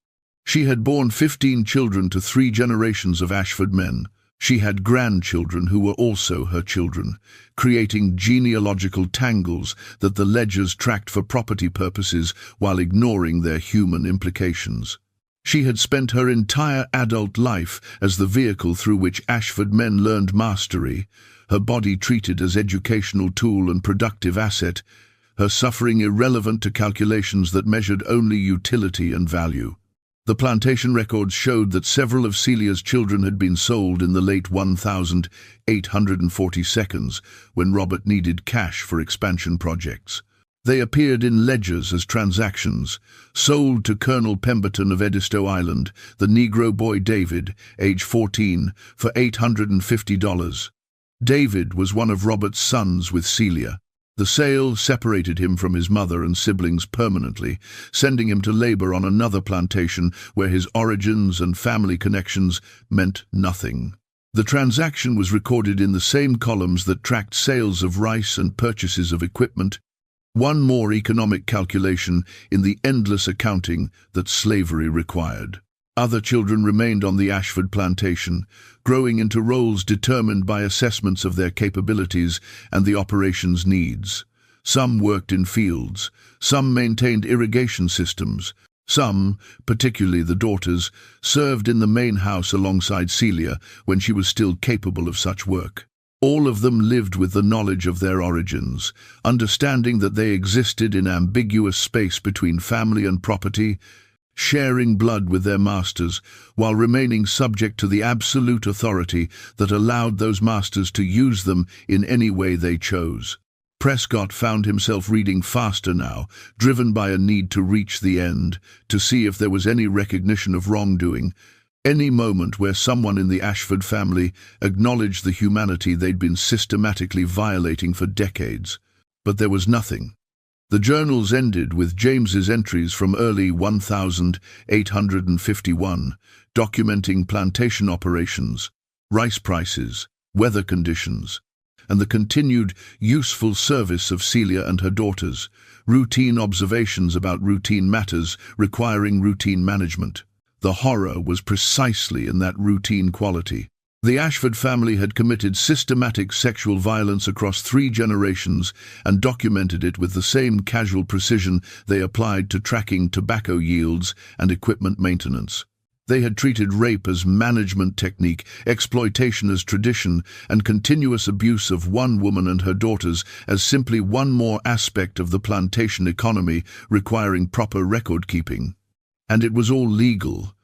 She had borne 15 children to 3 generations of Ashford men. She had grandchildren who were also her children, creating genealogical tangles that the ledgers tracked for property purposes while ignoring their human implications. She had spent her entire adult life as the vehicle through which Ashford men learned mastery, her body treated as educational tool and productive asset, her suffering irrelevant to calculations that measured only utility and value. The plantation records showed that several of Celia's children had been sold in the late 1842, when Robert needed cash for expansion projects. They appeared in ledgers as transactions, sold to Colonel Pemberton of Edisto Island, the Negro boy David, age 14, for $850. David was one of Robert's sons with Celia. The sale separated him from his mother and siblings permanently, sending him to labor on another plantation where his origins and family connections meant nothing. The transaction was recorded in the same columns that tracked sales of rice and purchases of equipment, one more economic calculation in the endless accounting that slavery required. Other children remained on the Ashford plantation, growing into roles determined by assessments of their capabilities and the operation's needs. Some worked in fields, some maintained irrigation systems, some, particularly the daughters, served in the main house alongside Celia when she was still capable of such work. All of them lived with the knowledge of their origins, understanding that they existed in ambiguous space between family and property, sharing blood with their masters while remaining subject to the absolute authority that allowed those masters to use them in any way they chose. Prescott found himself reading faster now, driven by a need to reach the end, to see if there was any recognition of wrongdoing, any moment where someone in the Ashford family acknowledged the humanity they'd been systematically violating for decades. But there was nothing. The journals ended with James's entries from early 1851, documenting plantation operations, rice prices, weather conditions, and the continued useful service of Celia and her daughters, routine observations about routine matters requiring routine management. The horror was precisely in that routine quality. The Ashford family had committed systematic sexual violence across 3 generations and documented it with the same casual precision they applied to tracking tobacco yields and equipment maintenance. They had treated rape as management technique, exploitation as tradition, and continuous abuse of one woman and her daughters as simply one more aspect of the plantation economy requiring proper record-keeping. And it was all legal.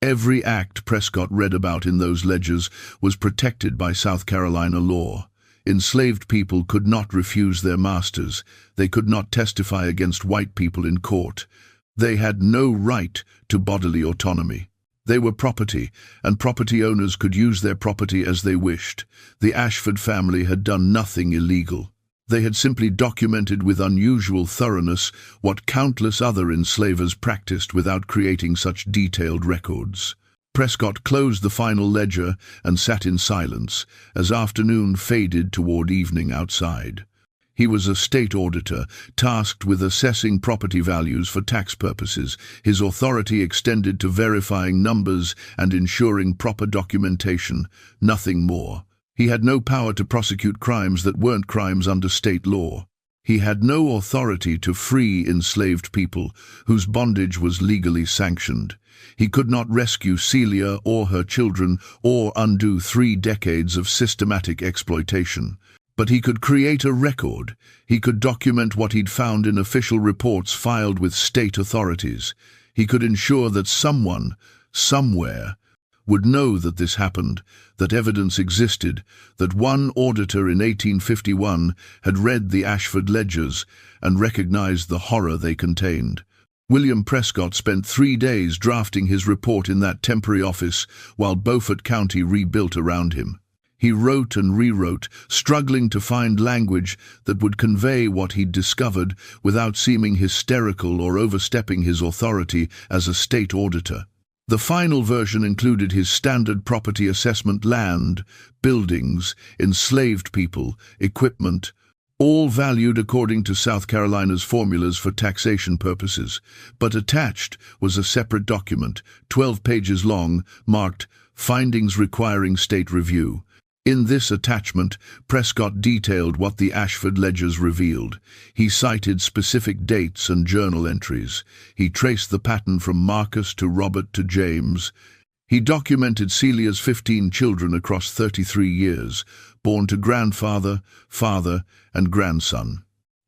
Every act Prescott read about in those ledgers was protected by South Carolina law. Enslaved people could not refuse their masters. They could not testify against white people in court. They had no right to bodily autonomy. They were property, and property owners could use their property as they wished. The Ashford family had done nothing illegal. They had simply documented with unusual thoroughness what countless other enslavers practiced without creating such detailed records. Prescott closed the final ledger and sat in silence as afternoon faded toward evening outside. He was a state auditor, tasked with assessing property values for tax purposes. His authority extended to verifying numbers and ensuring proper documentation, nothing more. He had no power to prosecute crimes that weren't crimes under state law. He had no authority to free enslaved people whose bondage was legally sanctioned. He could not rescue Celia or her children or undo 3 decades of systematic exploitation. But he could create a record. He could document what he'd found in official reports filed with state authorities. He could ensure that someone, somewhere, would know that this happened, that evidence existed, that one auditor in 1851 had read the Ashford ledgers and recognized the horror they contained. William Prescott spent 3 days drafting his report in that temporary office while Beaufort County rebuilt around him. He wrote and rewrote, struggling to find language that would convey what he'd discovered without seeming hysterical or overstepping his authority as a state auditor. The final version included his standard property assessment: land, buildings, enslaved people, equipment, all valued according to South Carolina's formulas for taxation purposes. But attached was a separate document, 12 pages long, marked "Findings Requiring State Review." In this attachment, Prescott detailed what the Ashford ledgers revealed. He cited specific dates and journal entries. He traced the pattern from Marcus to Robert to James. He documented Celia's 15 children across 33 years, born to grandfather, father, and grandson.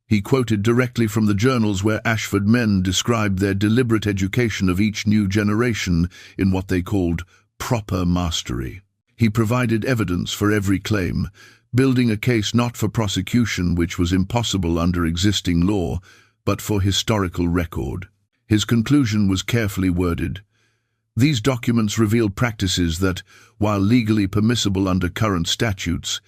He quoted directly from the journals where Ashford men described their deliberate education of each new generation in what they called proper mastery. He provided evidence for every claim, building a case not for prosecution, which was impossible under existing law, but for historical record. His conclusion was carefully worded. These documents reveal practices that, while legally permissible under current statutes,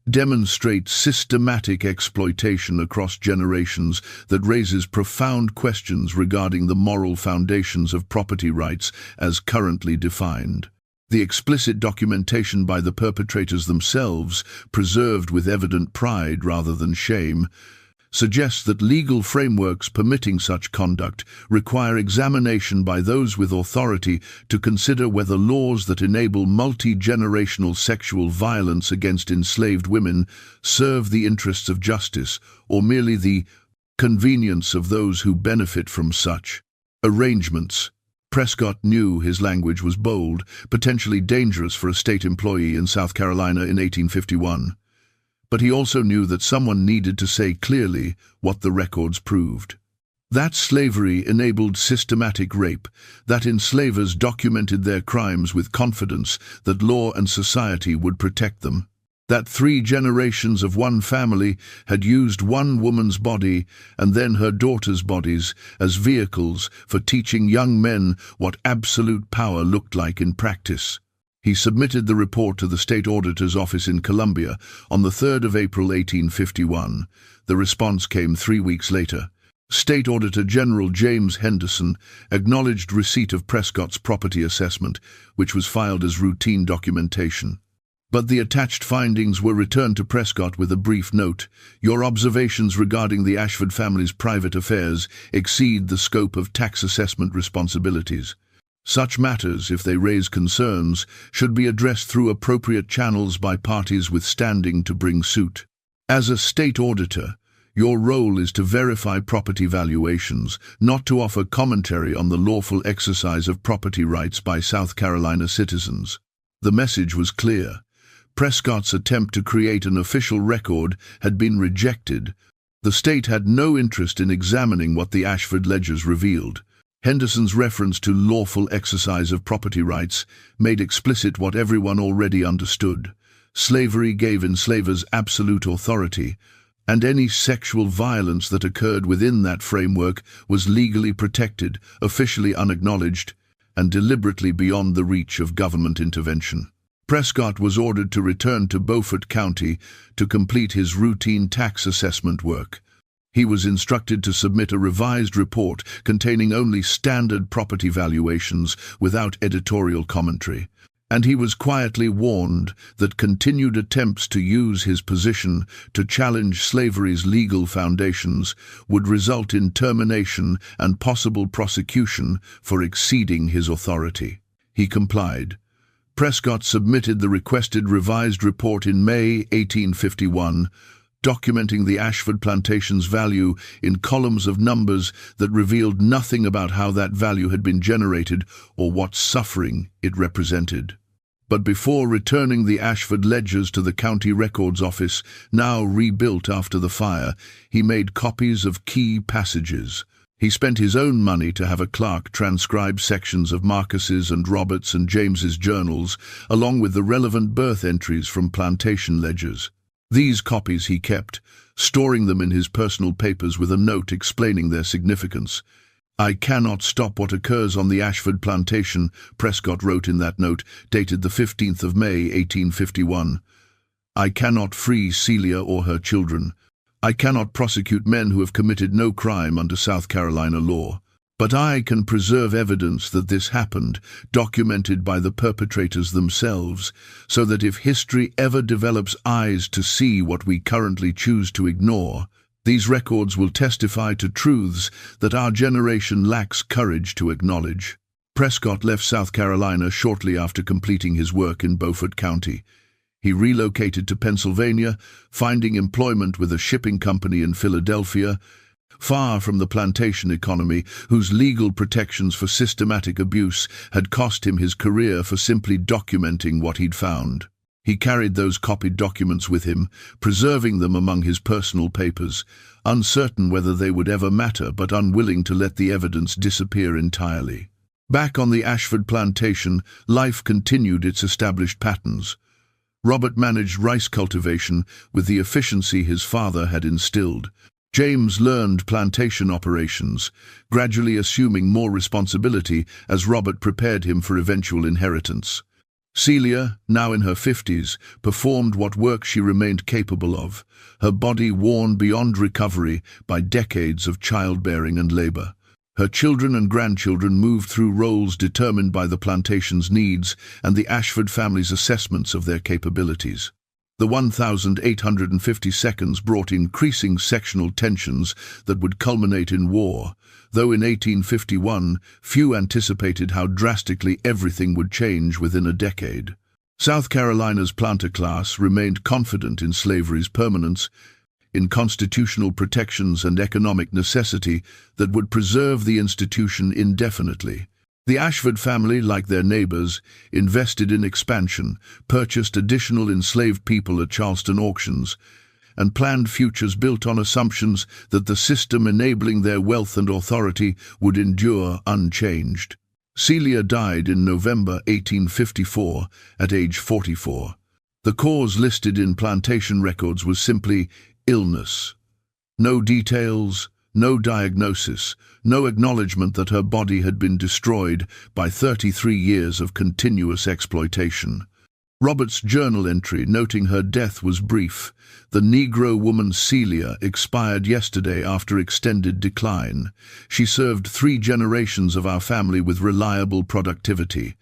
demonstrate systematic exploitation across generations that raises profound questions regarding the moral foundations of property rights as currently defined. The explicit documentation by the perpetrators themselves, preserved with evident pride rather than shame, suggests that legal frameworks permitting such conduct require examination by those with authority to consider whether laws that enable multi-generational sexual violence against enslaved women serve the interests of justice or merely the convenience of those who benefit from such arrangements. Prescott knew his language was bold, potentially dangerous for a state employee in South Carolina in 1851. But he also knew that someone needed to say clearly what the records proved. That slavery enabled systematic rape, that enslavers documented their crimes with confidence that law and society would protect them, that 3 generations of one family had used one woman's body and then her daughters' bodies as vehicles for teaching young men what absolute power looked like in practice. He submitted the report to the state auditor's office in Columbia on the 3rd of April 1851. The response came 3 weeks later. State Auditor General James Henderson acknowledged receipt of Prescott's property assessment, which was filed as routine documentation. But the attached findings were returned to Prescott with a brief note: "Your observations regarding the Ashford family's private affairs exceed the scope of tax assessment responsibilities. Such matters, if they raise concerns, should be addressed through appropriate channels by parties with standing to bring suit. As a state auditor, your role is to verify property valuations, not to offer commentary on the lawful exercise of property rights by South Carolina citizens." The message was clear. Prescott's attempt to create an official record had been rejected. The state had no interest in examining what the Ashford ledgers revealed. Henderson's reference to lawful exercise of property rights made explicit what everyone already understood. Slavery gave enslavers absolute authority, and any sexual violence that occurred within that framework was legally protected, officially unacknowledged, and deliberately beyond the reach of government intervention. Prescott was ordered to return to Beaufort County to complete his routine tax assessment work. He was instructed to submit a revised report containing only standard property valuations without editorial commentary, and he was quietly warned that continued attempts to use his position to challenge slavery's legal foundations would result in termination and possible prosecution for exceeding his authority. He complied. Prescott submitted the requested revised report in May 1851, documenting the Ashford plantation's value in columns of numbers that revealed nothing about how that value had been generated or what suffering it represented. But before returning the Ashford ledgers to the county records office, now rebuilt after the fire, he made copies of key passages. He spent his own money to have a clerk transcribe sections of Marcus's and Robert's and James's journals, along with the relevant birth entries from plantation ledgers. These copies he kept, storing them in his personal papers with a note explaining their significance. "I cannot stop what occurs on the Ashford plantation," Prescott wrote in that note, dated the 15th of May, 1851. "I cannot free Celia or her children. I cannot prosecute men who have committed no crime under South Carolina law. But I can preserve evidence that this happened, documented by the perpetrators themselves, so that if history ever develops eyes to see what we currently choose to ignore, these records will testify to truths that our generation lacks courage to acknowledge." Prescott left South Carolina shortly after completing his work in Beaufort County. He relocated to Pennsylvania, finding employment with a shipping company in Philadelphia, far from the plantation economy whose legal protections for systematic abuse had cost him his career for simply documenting what he'd found. He carried those copied documents with him, preserving them among his personal papers, uncertain whether they would ever matter but unwilling to let the evidence disappear entirely. Back on the Ashford plantation, life continued its established patterns. Robert managed rice cultivation with the efficiency his father had instilled. James learned plantation operations, gradually assuming more responsibility as Robert prepared him for eventual inheritance. Celia, now in her 50s, performed what work she remained capable of, her body worn beyond recovery by decades of childbearing and labor. Her children and grandchildren moved through roles determined by the plantation's needs and the Ashford family's assessments of their capabilities. The 1,850 seconds brought increasing sectional tensions that would culminate in war, though in 1851 few anticipated how drastically everything would change within a decade. South Carolina's planter class remained confident in slavery's permanence, in constitutional protections and economic necessity that would preserve the institution indefinitely. The Ashford family, like their neighbors, invested in expansion, purchased additional enslaved people at Charleston auctions, and planned futures built on assumptions that the system enabling their wealth and authority would endure unchanged. Celia died in November 1854 at age 44. The cause listed in plantation records was simply illness. No details, no diagnosis, no acknowledgement that her body had been destroyed by 33 years of continuous exploitation. Robert's journal entry noting her death was brief. "The Negro woman Celia expired yesterday after extended decline. She served 3 generations of our family with reliable productivity.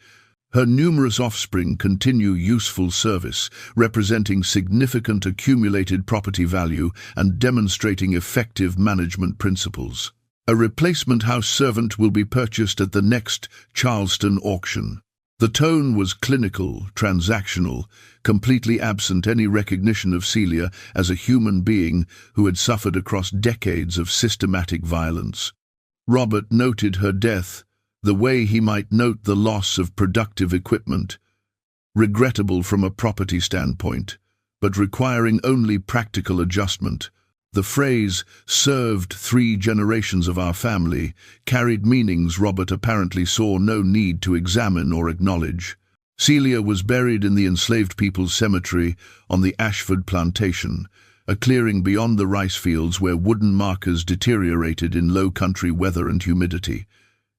Her numerous offspring continue useful service, representing significant accumulated property value and demonstrating effective management principles. A replacement house servant will be purchased at the next Charleston auction." The tone was clinical, transactional, completely absent any recognition of Celia as a human being who had suffered across decades of systematic violence. Robert noted her death the way he might note the loss of productive equipment, regrettable from a property standpoint, but requiring only practical adjustment. The phrase, "served 3 generations of our family," carried meanings Robert apparently saw no need to examine or acknowledge. Celia was buried in the enslaved people's cemetery on the Ashford plantation, a clearing beyond the rice fields where wooden markers deteriorated in low-country weather and humidity.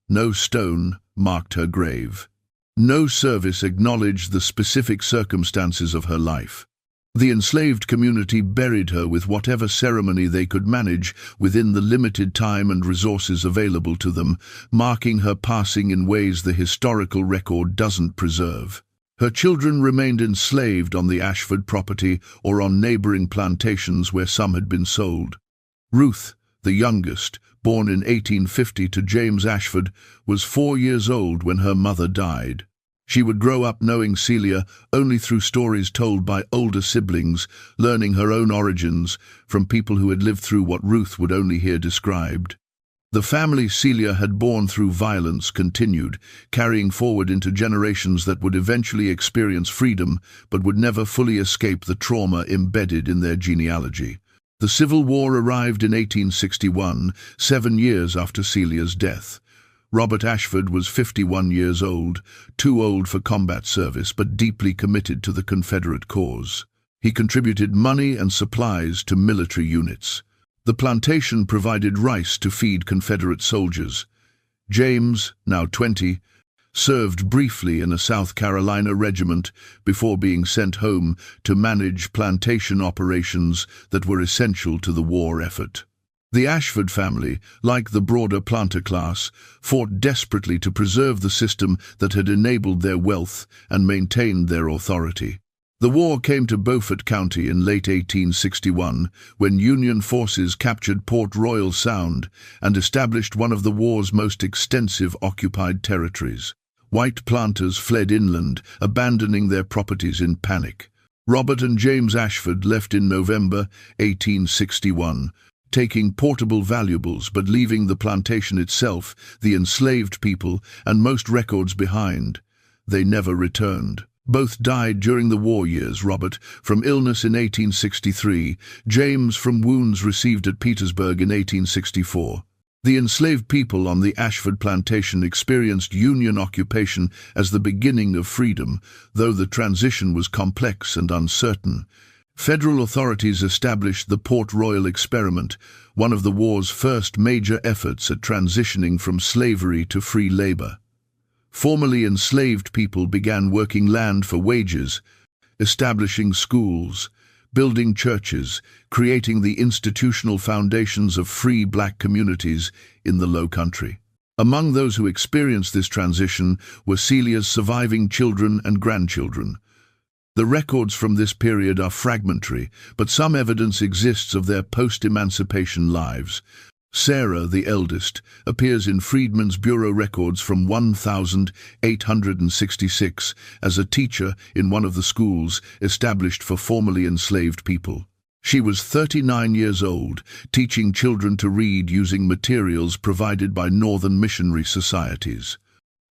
No stone marked her grave. No service acknowledged the specific circumstances of her life. The enslaved community buried her with whatever ceremony they could manage within the limited time and resources available to them, marking her passing in ways the historical record doesn't preserve. Her children remained enslaved on the Ashford property or on neighboring plantations where some had been sold. Ruth, the youngest, born in 1850 to James Ashford, was 4 years old when her mother died. She would grow up knowing Celia only through stories told by older siblings, learning her own origins from people who had lived through what Ruth would only hear described. The family Celia had borne through violence continued, carrying forward into generations that would eventually experience freedom but would never fully escape the trauma embedded in their genealogy. The Civil War arrived in 1861, 7 years after Celia's death. Robert Ashford was 51 years old, too old for combat service but deeply committed to the Confederate cause. He contributed money and supplies to military units. The plantation provided rice to feed Confederate soldiers. James, now 20, served briefly in a South Carolina regiment before being sent home to manage plantation operations that were essential to the war effort. The Ashford family, like the broader planter class, fought desperately to preserve the system that had enabled their wealth and maintained their authority. The war came to Beaufort County in late 1861, when Union forces captured Port Royal Sound and established one of the war's most extensive occupied territories. White planters fled inland, abandoning their properties in panic. Robert and James Ashford left in November 1861, taking portable valuables but leaving the plantation itself, the enslaved people, and most records behind. They never returned. Both died during the war years, Robert from illness in 1863, James from wounds received at Petersburg in 1864. The enslaved people on the Ashford plantation experienced Union occupation as the beginning of freedom, though the transition was complex and uncertain. Federal authorities established the Port Royal Experiment, one of the war's first major efforts at transitioning from slavery to free labor. Formerly enslaved people began working land for wages, establishing schools, building churches, creating the institutional foundations of free black communities in the Low Country. Among those who experienced this transition were Celia's surviving children and grandchildren. The records from this period are fragmentary, but some evidence exists of their post-emancipation lives. Sarah, the eldest, appears in Freedmen's Bureau records from 1866 as a teacher in one of the schools established for formerly enslaved people. She was 39 years old, teaching children to read using materials provided by Northern missionary societies.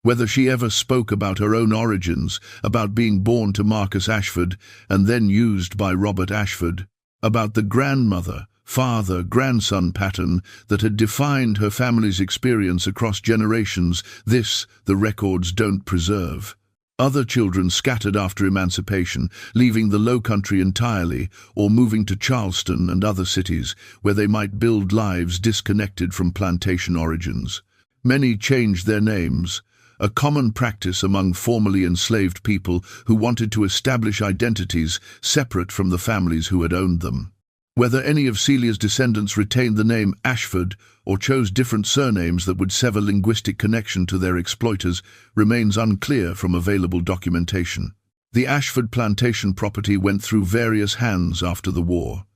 Whether she ever spoke about her own origins, about being born to Marcus Ashford and then used by Robert Ashford, about the grandmother, father, grandson pattern that had defined her family's experience across generations, this the records don't preserve. Other children scattered after emancipation, leaving the Low Country entirely or moving to Charleston and other cities where they might build lives disconnected from plantation origins. Many changed their names, a common practice among formerly enslaved people who wanted to establish identities separate from the families who had owned them. Whether any of Celia's descendants retained the name Ashford or chose different surnames that would sever linguistic connection to their exploiters remains unclear from available documentation. The Ashford plantation property went through various hands after the war.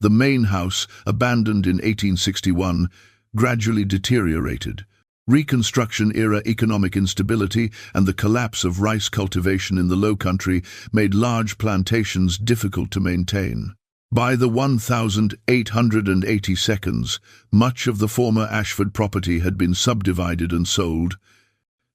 The main house, abandoned in 1861, gradually deteriorated. Reconstruction-era economic instability and the collapse of rice cultivation in the Low Country made large plantations difficult to maintain. By the 1882, much of the former Ashford property had been subdivided and sold,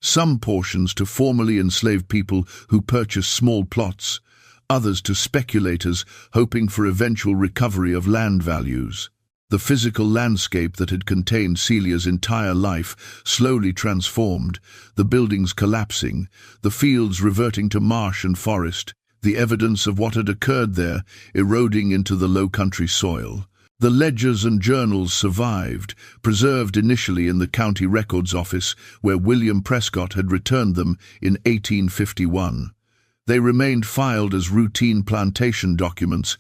some portions to formerly enslaved people who purchased small plots, others to speculators hoping for eventual recovery of land values. The physical landscape that had contained Celia's entire life slowly transformed, the buildings collapsing, the fields reverting to marsh and forest, the evidence of what had occurred there eroding into the Low Country soil. The ledgers and journals survived, preserved initially in the county records office where William Prescott had returned them in 1851. They remained filed as routine plantation documents,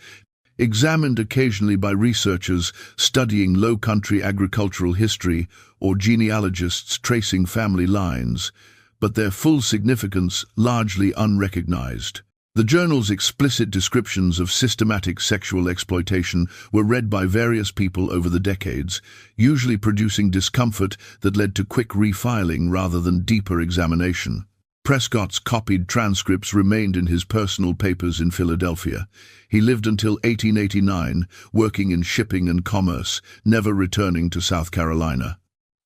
examined occasionally by researchers studying Low Country agricultural history or genealogists tracing family lines, but their full significance largely unrecognized. The journal's explicit descriptions of systematic sexual exploitation were read by various people over the decades, usually producing discomfort that led to quick refiling rather than deeper examination. Prescott's copied transcripts remained in his personal papers in Philadelphia. He lived until 1889, working in shipping and commerce, never returning to South Carolina.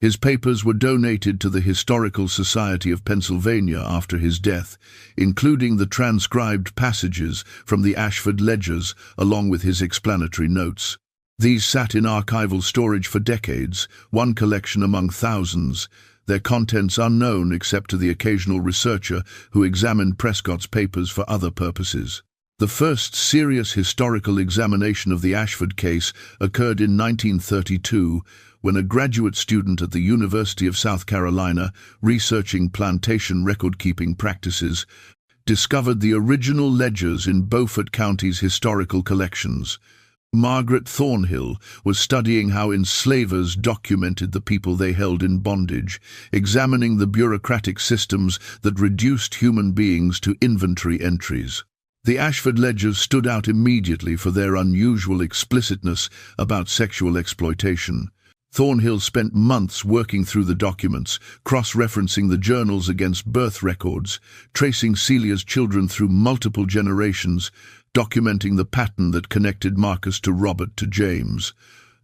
His papers were donated to the Historical Society of Pennsylvania after his death, including the transcribed passages from the Ashford ledgers along with his explanatory notes. These sat in archival storage for decades, one collection among thousands, their contents unknown except to the occasional researcher who examined Prescott's papers for other purposes. The first serious historical examination of the Ashford case occurred in 1932, when a graduate student at the University of South Carolina, researching plantation record-keeping practices, discovered the original ledgers in Beaufort County's historical collections. Margaret Thornhill was studying how enslavers documented the people they held in bondage, examining the bureaucratic systems that reduced human beings to inventory entries. The Ashford ledgers stood out immediately for their unusual explicitness about sexual exploitation. Thornhill spent months working through the documents, cross-referencing the journals against birth records, tracing Celia's children through multiple generations, documenting the pattern that connected Marcus to Robert to James.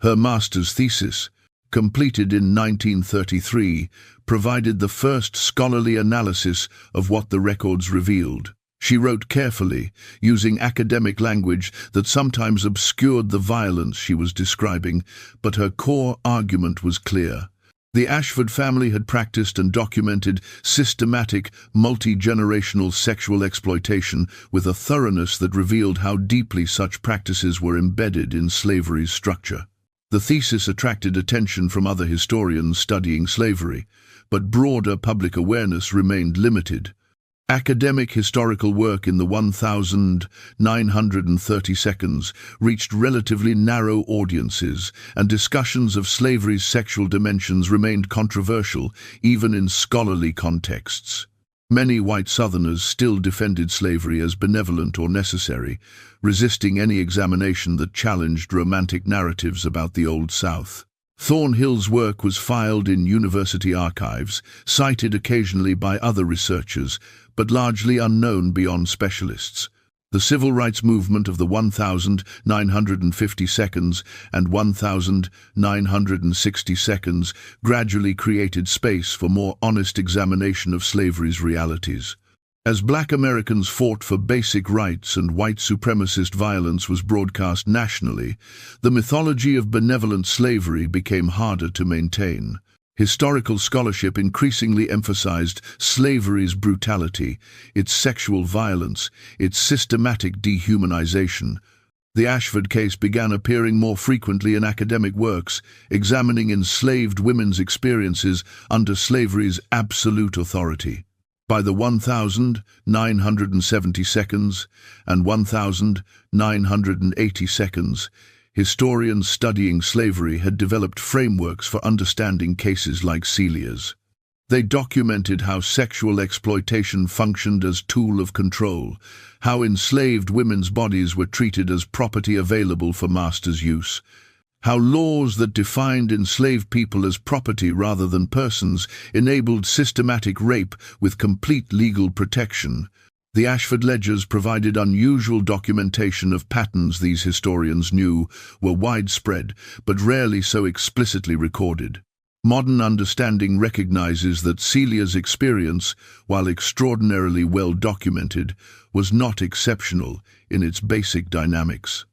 Her master's thesis, completed in 1933, provided the first scholarly analysis of what the records revealed. She wrote carefully, using academic language that sometimes obscured the violence she was describing, but her core argument was clear. The Ashford family had practiced and documented systematic, multi-generational sexual exploitation with a thoroughness that revealed how deeply such practices were embedded in slavery's structure. The thesis attracted attention from other historians studying slavery, but broader public awareness remained limited. Academic historical work in the 1,930 seconds reached relatively narrow audiences, and discussions of slavery's sexual dimensions remained controversial, even in scholarly contexts. Many white Southerners still defended slavery as benevolent or necessary, resisting any examination that challenged romantic narratives about the Old South. Thornhill's work was filed in university archives, cited occasionally by other researchers, but largely unknown beyond specialists. The civil rights movement of the 1,950 seconds and 1,960 seconds gradually created space for more honest examination of slavery's realities. As Black Americans fought for basic rights and white supremacist violence was broadcast nationally, the mythology of benevolent slavery became harder to maintain. Historical scholarship increasingly emphasized slavery's brutality, its sexual violence, its systematic dehumanization. The Ashford case began appearing more frequently in academic works, examining enslaved women's experiences under slavery's absolute authority. By the 1,970 seconds and 1,980 seconds, historians studying slavery had developed frameworks for understanding cases like Celia's. They documented how sexual exploitation functioned as tool of control, how enslaved women's bodies were treated as property available for masters' use, how laws that defined enslaved people as property rather than persons enabled systematic rape with complete legal protection. The Ashford ledgers provided unusual documentation of patterns these historians knew were widespread, but rarely so explicitly recorded. Modern understanding recognizes that Celia's experience, while extraordinarily well documented, was not exceptional in its basic dynamics.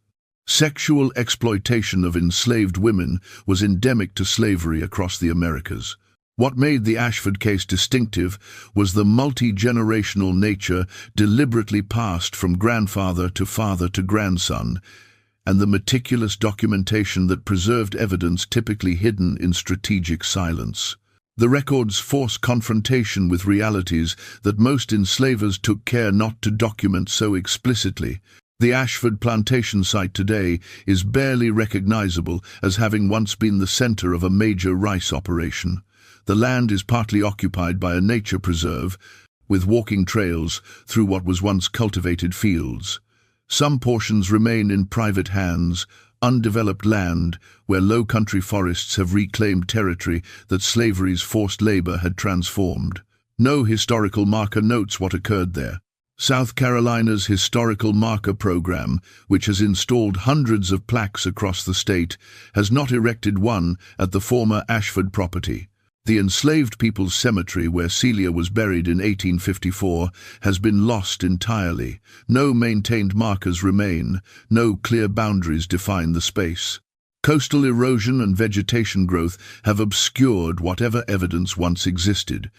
Sexual exploitation of enslaved women was endemic to slavery across the Americas. What made the Ashford case distinctive was the multi-generational nature deliberately passed from grandfather to father to grandson, and the meticulous documentation that preserved evidence typically hidden in strategic silence. The records force confrontation with realities that most enslavers took care not to document so explicitly. The Ashford plantation site today is barely recognizable as having once been the center of a major rice operation. The land is partly occupied by a nature preserve, with walking trails through what was once cultivated fields. Some portions remain in private hands, undeveloped land where low-country forests have reclaimed territory that slavery's forced labor had transformed. No historical marker notes what occurred there. South Carolina's Historical Marker Program, which has installed hundreds of plaques across the state, has not erected one at the former Ashford property. The Enslaved People's Cemetery, where Celia was buried in 1854, has been lost entirely. No maintained markers remain, no clear boundaries define the space. Coastal erosion and vegetation growth have obscured whatever evidence once existed.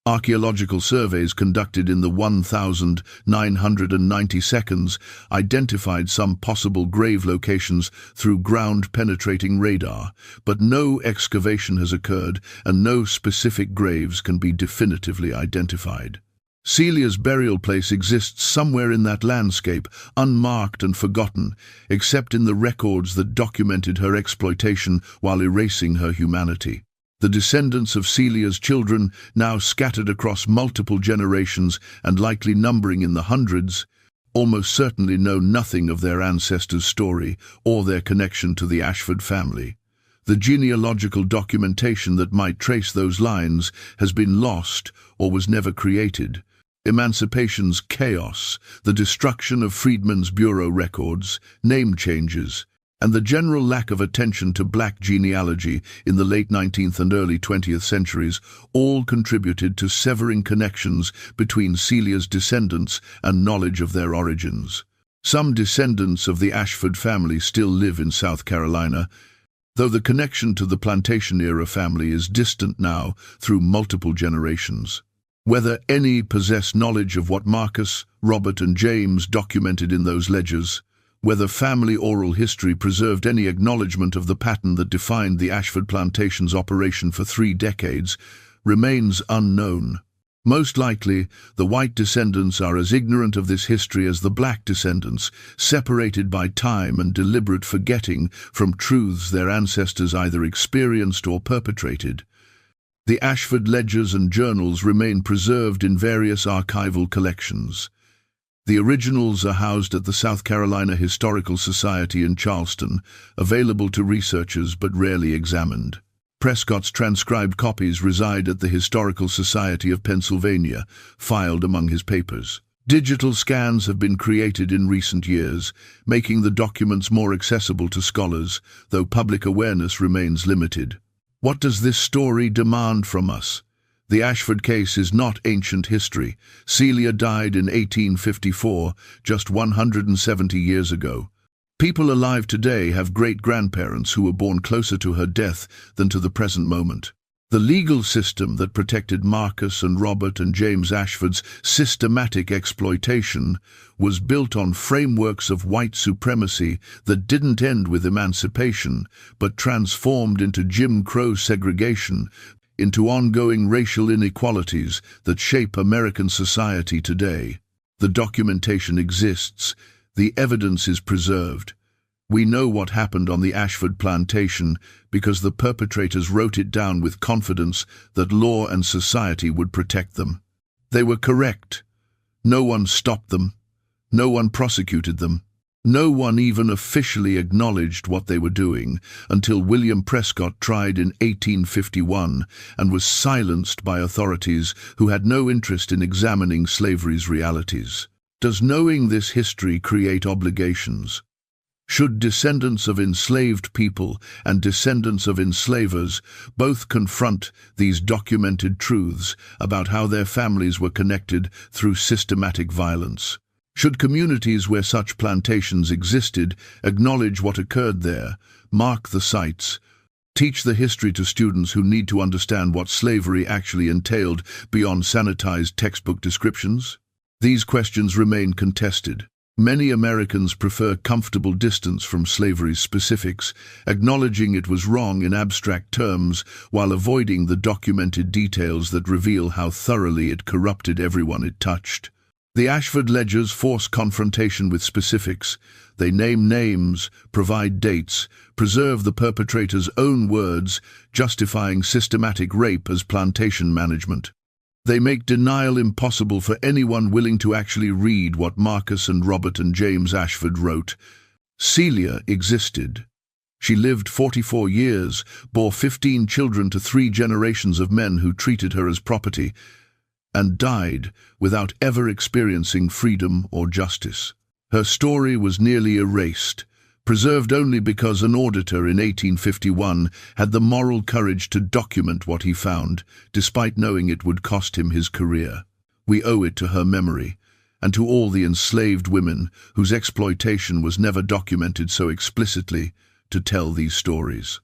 Archaeological surveys conducted in the 1,990 seconds identified some possible grave locations through ground-penetrating radar, but no excavation has occurred and no specific graves can be definitively identified. Celia's burial place exists somewhere in that landscape, unmarked and forgotten, except in the records that documented her exploitation while erasing her humanity. The descendants of Celia's children, now scattered across multiple generations and likely numbering in the hundreds, almost certainly know nothing of their ancestors' story or their connection to the Ashford family. The genealogical documentation that might trace those lines has been lost or was never created. Emancipation's chaos, the destruction of Freedmen's Bureau records, name changes, and the general lack of attention to black genealogy in the late 19th and early 20th centuries all contributed to severing connections between Celia's descendants and knowledge of their origins. Some descendants of the Ashford family still live in South Carolina, though the connection to the plantation-era family is distant now through multiple generations. Whether any possess knowledge of what Marcus, Robert, and James documented in those ledgers, whether family oral history preserved any acknowledgement of the pattern that defined the Ashford plantation's operation for 3 decades, remains unknown. Most likely, the white descendants are as ignorant of this history as the black descendants, separated by time and deliberate forgetting from truths their ancestors either experienced or perpetrated. The Ashford ledgers and journals remain preserved in various archival collections. The originals are housed at the South Carolina Historical Society in Charleston, available to researchers but rarely examined. Prescott's transcribed copies reside at the Historical Society of Pennsylvania, filed among his papers. Digital scans have been created in recent years, making the documents more accessible to scholars, though public awareness remains limited. What does this story demand from us? The Ashford case is not ancient history. Celia died in 1854, just 170 years ago. People alive today have great-grandparents who were born closer to her death than to the present moment. The legal system that protected Marcus and Robert and James Ashford's systematic exploitation was built on frameworks of white supremacy that didn't end with emancipation, but transformed into Jim Crow segregation, into ongoing racial inequalities that shape American society today. The documentation exists, the evidence is preserved. We know what happened on the Ashford plantation because the perpetrators wrote it down with confidence that law and society would protect them. They were correct. No one stopped them. No one prosecuted them. No one even officially acknowledged what they were doing until William Prescott tried in 1851 and was silenced by authorities who had no interest in examining slavery's realities. Does knowing this history create obligations? Should descendants of enslaved people and descendants of enslavers both confront these documented truths about how their families were connected through systematic violence? Should communities where such plantations existed acknowledge what occurred there, mark the sites, teach the history to students who need to understand what slavery actually entailed beyond sanitized textbook descriptions? These questions remain contested. Many Americans prefer comfortable distance from slavery's specifics, acknowledging it was wrong in abstract terms while avoiding the documented details that reveal how thoroughly it corrupted everyone it touched. The Ashford ledgers force confrontation with specifics. They name names, provide dates, preserve the perpetrator's own words, justifying systematic rape as plantation management. They make denial impossible for anyone willing to actually read what Marcus and Robert and James Ashford wrote. Celia existed. She lived 44 years, bore 15 children to 3 generations of men who treated her as property, and died without ever experiencing freedom or justice. Her story was nearly erased, preserved only because an auditor in 1851 had the moral courage to document what he found, despite knowing it would cost him his career. We owe it to her memory, and to all the enslaved women whose exploitation was never documented so explicitly, to tell these stories.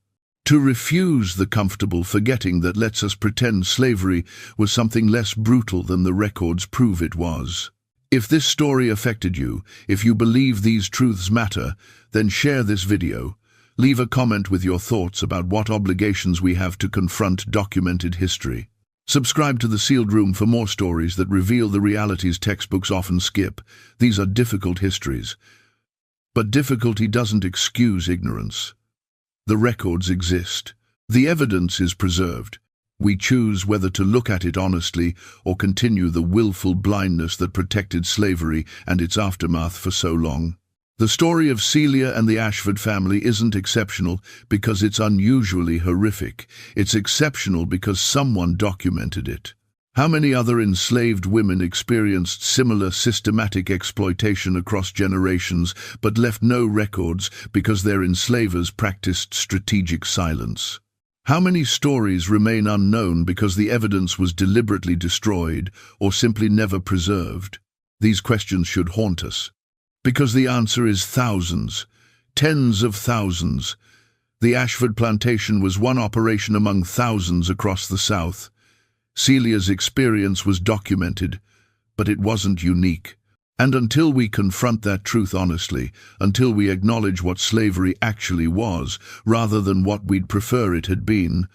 To refuse the comfortable forgetting that lets us pretend slavery was something less brutal than the records prove it was. If this story affected you, if you believe these truths matter, then share this video. Leave a comment with your thoughts about what obligations we have to confront documented history. Subscribe to The Sealed Room for more stories that reveal the realities textbooks often skip. These are difficult histories. But difficulty doesn't excuse ignorance. The records exist. The evidence is preserved. We choose whether to look at it honestly or continue the willful blindness that protected slavery and its aftermath for so long. The story of Celia and the Ashford family isn't exceptional because it's unusually horrific. It's exceptional because someone documented it. How many other enslaved women experienced similar systematic exploitation across generations but left no records because their enslavers practiced strategic silence? How many stories remain unknown because the evidence was deliberately destroyed or simply never preserved? These questions should haunt us. Because the answer is thousands, tens of thousands. The Ashford plantation was one operation among thousands across the South. Celia's experience was documented, but it wasn't unique. And until we confront that truth honestly, until we acknowledge what slavery actually was, rather than what we'd prefer it had been,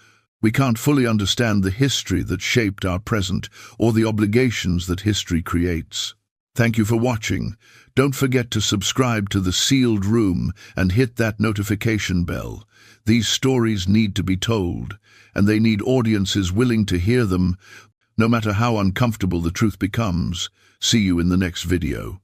we can't fully understand the history that shaped our present or the obligations that history creates. Thank you for watching. Don't forget to subscribe to The Sealed Room and hit that notification bell. These stories need to be told, and they need audiences willing to hear them, no matter how uncomfortable the truth becomes. See you in the next video.